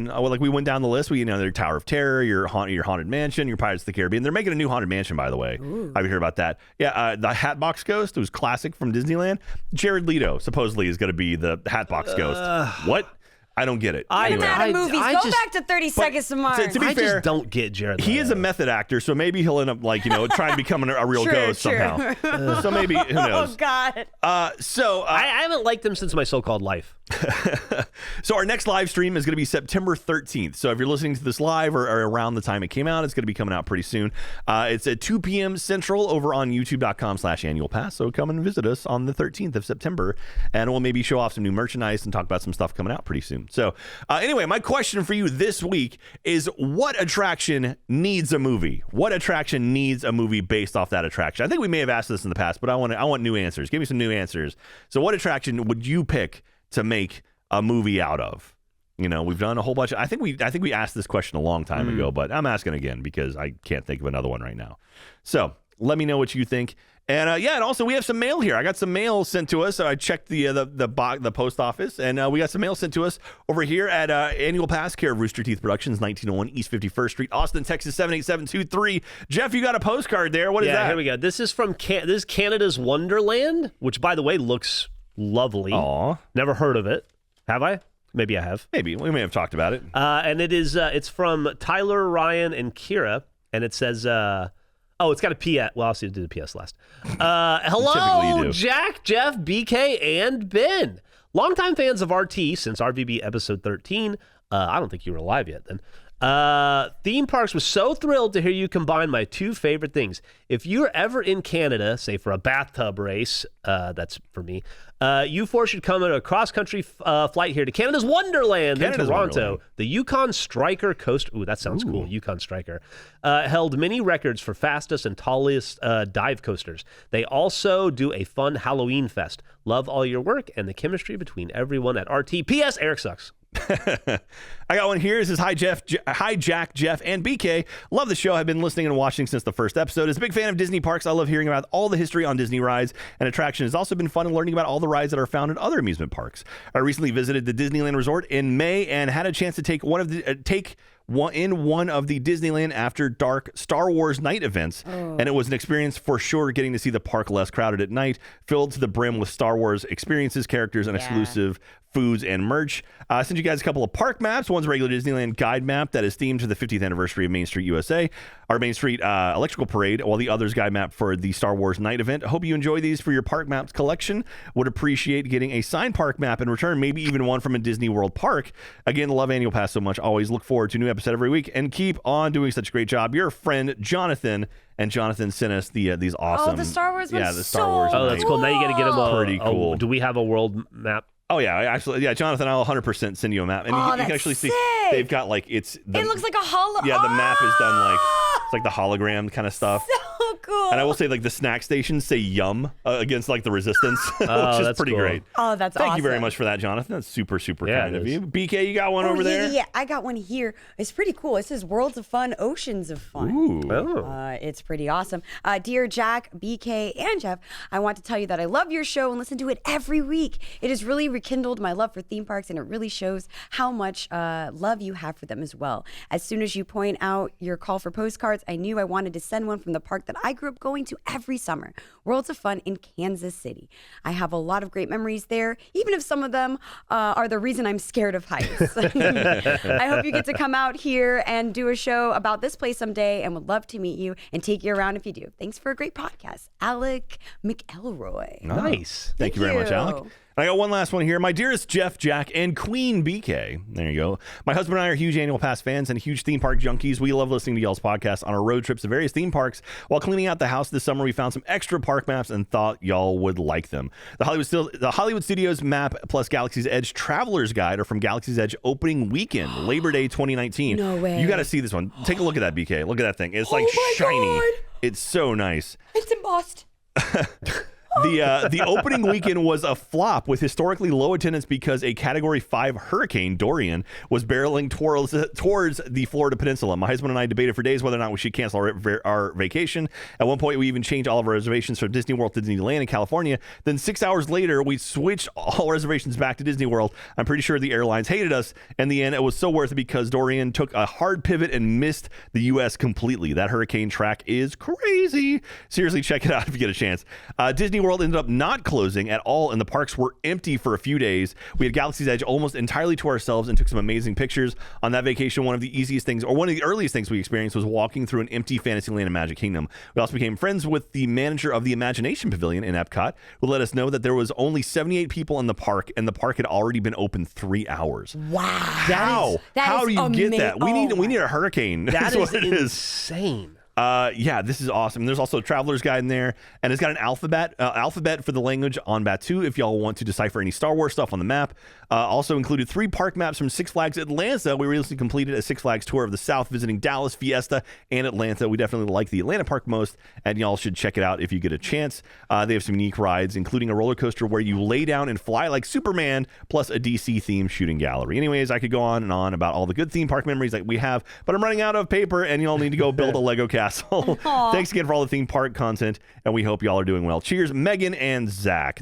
like we went down the list, their Tower of Terror, your Haunted Mansion, your Pirates of the Caribbean. They're making a new Haunted Mansion, by the way. Ooh. Have you heard about that? Yeah, the Hatbox Ghost, it was classic from Disneyland. Jared Leto supposedly is going to be the Hatbox Ghost. What? I don't get it. Get him out of movies. Go back to 30 Seconds to Mars. To be fair, just don't get Jared Leto. He is a method actor, so maybe he'll end up trying to become a real ghost somehow. So maybe, who knows? Oh, God. I haven't liked him since my so-called life. So our next live stream is going to be September 13th. So if you're listening to this live or around the time it came out, it's going to be coming out pretty soon. It's at 2 p.m. Central over on youtube.com/annualpass. So come and visit us on the 13th of September, and we'll maybe show off some new merchandise and talk about some stuff coming out pretty soon. So anyway, my question for you this week is, what attraction needs a movie? What attraction needs a movie based off that attraction? I think we may have asked this in the past, but I want new answers. Give me some new answers. So what attraction would you pick to make a movie out of? We've done a whole bunch. I think we asked this question a long time ago, but I'm asking again because I can't think of another one right now. So let me know what you think. And and also we have some mail here. I got some mail sent to us. So I checked the post office, and we got some mail sent to us over here at Annual Pass, care of Rooster Teeth Productions, 1901 East 51st Street, Austin, Texas 78723. Jeff, you got a postcard there. What is that? Here we go. This is from this is Canada's Wonderland, which, by the way, looks lovely. Aw. Never heard of it. Have I? Maybe I have. Maybe. We may have talked about it. And it is it's from Tyler, Ryan, and Kira, and it says it's got a PS. Well, I'll see do the PS last. Hello, Jack, Jeff, BK, and Ben. Longtime fans of RT since RVB episode 13. I don't think you were alive yet then. Theme parks was so thrilled to hear you combine my 2 favorite things. If you're ever in Canada, say for a bathtub race, that's for me, you 4 should come at a cross-country flight here to Canada's Wonderland in Toronto. Wonderland. The Yukon Striker Coast. Ooh, that sounds cool. Yukon Striker. Held many records for fastest and tallest dive coasters. They also do a fun Halloween fest. Love all your work and the chemistry between everyone at RT. P.S. Eric sucks. I got one here. It says, hi, Jeff. Hi, Jack, Jeff, and BK. Love the show. I've been listening and watching since the first episode. As a big fan of Disney parks, I love hearing about all the history on Disney rides and attractions. It's also been fun learning about all the rides that are found in other amusement parks. I recently visited the Disneyland Resort in May and had a chance to take one of the Disneyland After Dark Star Wars night events, and it was an experience for sure, getting to see the park less crowded at night, filled to the brim with Star Wars experiences, characters, and exclusive foods and merch. I sent you guys a couple of park maps. One's a regular Disneyland guide map that is themed to the 50th anniversary of Main Street USA, our Main Street Electrical Parade, while the other's guide map for the Star Wars night event. I hope you enjoy these for your park maps collection. Would appreciate getting a signed park map in return, maybe even one from a Disney World park. Again, love Annual Pass so much. Always look forward to a new episode every week, and keep on doing such a great job. Your friend Jonathan, and Jonathan sent us these awesome. Oh, the Star Wars. Yeah, the Star Wars. Oh, that's cool. Now you got to get them pretty cool. Do we have a world map? Oh yeah, actually, yeah, Jonathan, I'll 100% send you a map, and you can actually see they've got it looks like a hollow. Yeah, the map is done like. like the hologram kind of stuff. So cool. And I will say, like, the snack stations say yum against, like, the resistance, which is pretty great. Oh, that's awesome. Thank you very much for that, Jonathan. That's super, super kind of you. BK, you got one over there? Yeah, I got one here. It's pretty cool. It says Worlds of Fun, Oceans of Fun. Ooh. It's pretty awesome. Dear Jack, BK, and Jeff, I want to tell you that I love your show and listen to it every week. It has really rekindled my love for theme parks, and it really shows how much love you have for them as well. As soon as you point out your call for postcards, I knew I wanted to send one from the park that I grew up going to every summer, Worlds of Fun in Kansas City. I have a lot of great memories there, even if some of them are the reason I'm scared of heights. I hope you get to come out here and do a show about this place someday, and would love to meet you and take you around if you do. Thanks for a great podcast. Alec McElroy. Nice. Thank you very much, Alec. I got one last one here. My dearest Jeff, Jack, and Queen BK. There you go. My husband and I are huge Annual Pass fans and huge theme park junkies. We love listening to y'all's podcast on our road trips to various theme parks. While cleaning out the house this summer, we found some extra park maps and thought y'all would like them. The Hollywood Studios map plus Galaxy's Edge Traveler's Guide are from Galaxy's Edge opening weekend, Labor Day 2019. No way. You got to see this one. Take a look at that, BK. Look at that thing. It's like shiny. God. It's so nice. It's embossed. The opening weekend was a flop with historically low attendance because a Category 5 hurricane, Dorian, was barreling towards the Florida Peninsula. My husband and I debated for days whether or not we should cancel our vacation. At one point, we even changed all of our reservations from Disney World to Disneyland in California. Then 6 hours later, we switched all reservations back to Disney World. I'm pretty sure the airlines hated us. In the end, it was so worth it because Dorian took a hard pivot and missed the U.S. completely. That hurricane track is crazy. Seriously, check it out if you get a chance. Disney World ended up not closing at all, and the parks were empty for a few days. We had Galaxy's Edge almost entirely to ourselves and took some amazing pictures. On that vacation, one of the earliest things we experienced was walking through an empty Fantasyland and Magic Kingdom. We also became friends with the manager of the Imagination Pavilion in Epcot, who let us know that there was only 78 people in the park, and the park had already been open 3 hours. Wow. How do you get that? We need a hurricane. That That's is what it is. insane. Yeah, this is awesome. There's also a traveler's guide in there, and it's got an alphabet for the language on Batu if y'all want to decipher any Star Wars stuff on the map. Also included 3 park maps from Six Flags Atlanta. We recently completed a Six Flags tour of the South, visiting Dallas, Fiesta, and Atlanta. We definitely like the Atlanta park most, and y'all should check it out if you get a chance. They have some unique rides, including a roller coaster where you lay down and fly like Superman, plus a DC-themed shooting gallery. Anyways, I could go on and on about all the good theme park memories that we have, but I'm running out of paper, and y'all need to go build a Lego castle. Thanks again for all the theme park content, and we hope y'all are doing well. Cheers, Megan and Zach.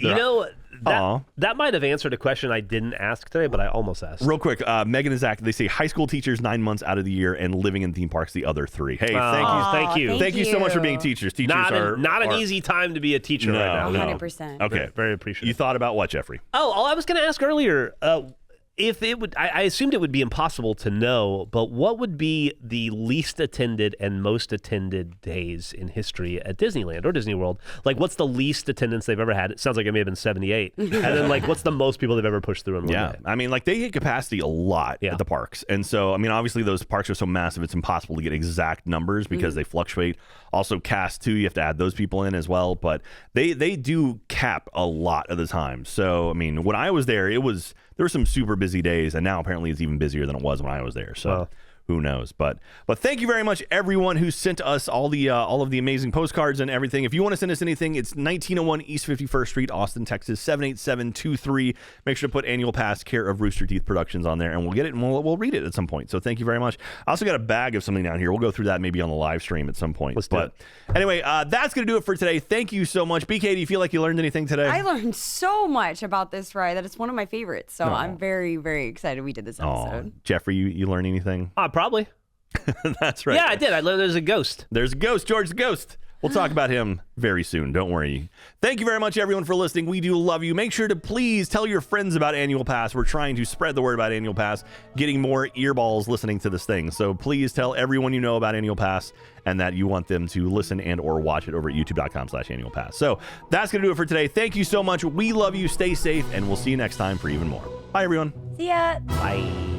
That might have answered a question I didn't ask today, but I almost asked. Real quick, Megan and Zach, they say high school teachers 9 months out of the year and living in theme parks the other 3. Hey, thank you so much for being teachers. Teachers not an easy time to be a teacher right now. 100%. Okay, very appreciative. You thought about what, Jeffrey? Oh, I was going to ask earlier. If it would, I assumed it would be impossible to know, but what would be the least attended and most attended days in history at Disneyland or Disney World? Like, what's the least attendance they've ever had? It sounds like it may have been 78. And then, like, what's the most people they've ever pushed through in one day? I mean, like, they hit capacity a lot at the parks. And so, I mean, obviously, those parks are so massive, it's impossible to get exact numbers because they fluctuate. Also, cast, too, you have to add those people in as well. But they do cap a lot of the time. So, I mean, when I was there, there were some super busy days, and now apparently it's even busier than it was when I was there. So who knows? But thank you very much, everyone who sent us all of the amazing postcards and everything. If you want to send us anything, it's 1901 East 51st Street, Austin, Texas 78723. Make sure to put Annual Pass, care of Rooster Teeth Productions, on there, and we'll get it and we'll read it at some point. So thank you very much. I also got a bag of something down here. We'll go through that maybe on the live stream at some point. Anyway, that's going to do it for today. Thank you so much. BK, do you feel like you learned anything today? I learned so much about this ride that it's one of my favorites. So I'm very, very excited we did this episode. Jeffrey, you learn anything? Probably. That's right. Yeah, I did. I learned there's a ghost. There's a ghost, George the Ghost. We'll talk about him very soon. Don't worry. Thank you very much, everyone, for listening. We do love you. Make sure to please tell your friends about Annual Pass. We're trying to spread the word about Annual Pass, getting more earballs listening to this thing. So please tell everyone you know about Annual Pass and that you want them to listen and or watch it over at youtube.com/Annual Pass. So that's going to do it for today. Thank you so much. We love you. Stay safe, and we'll see you next time for even more. Bye, everyone. See ya. Bye.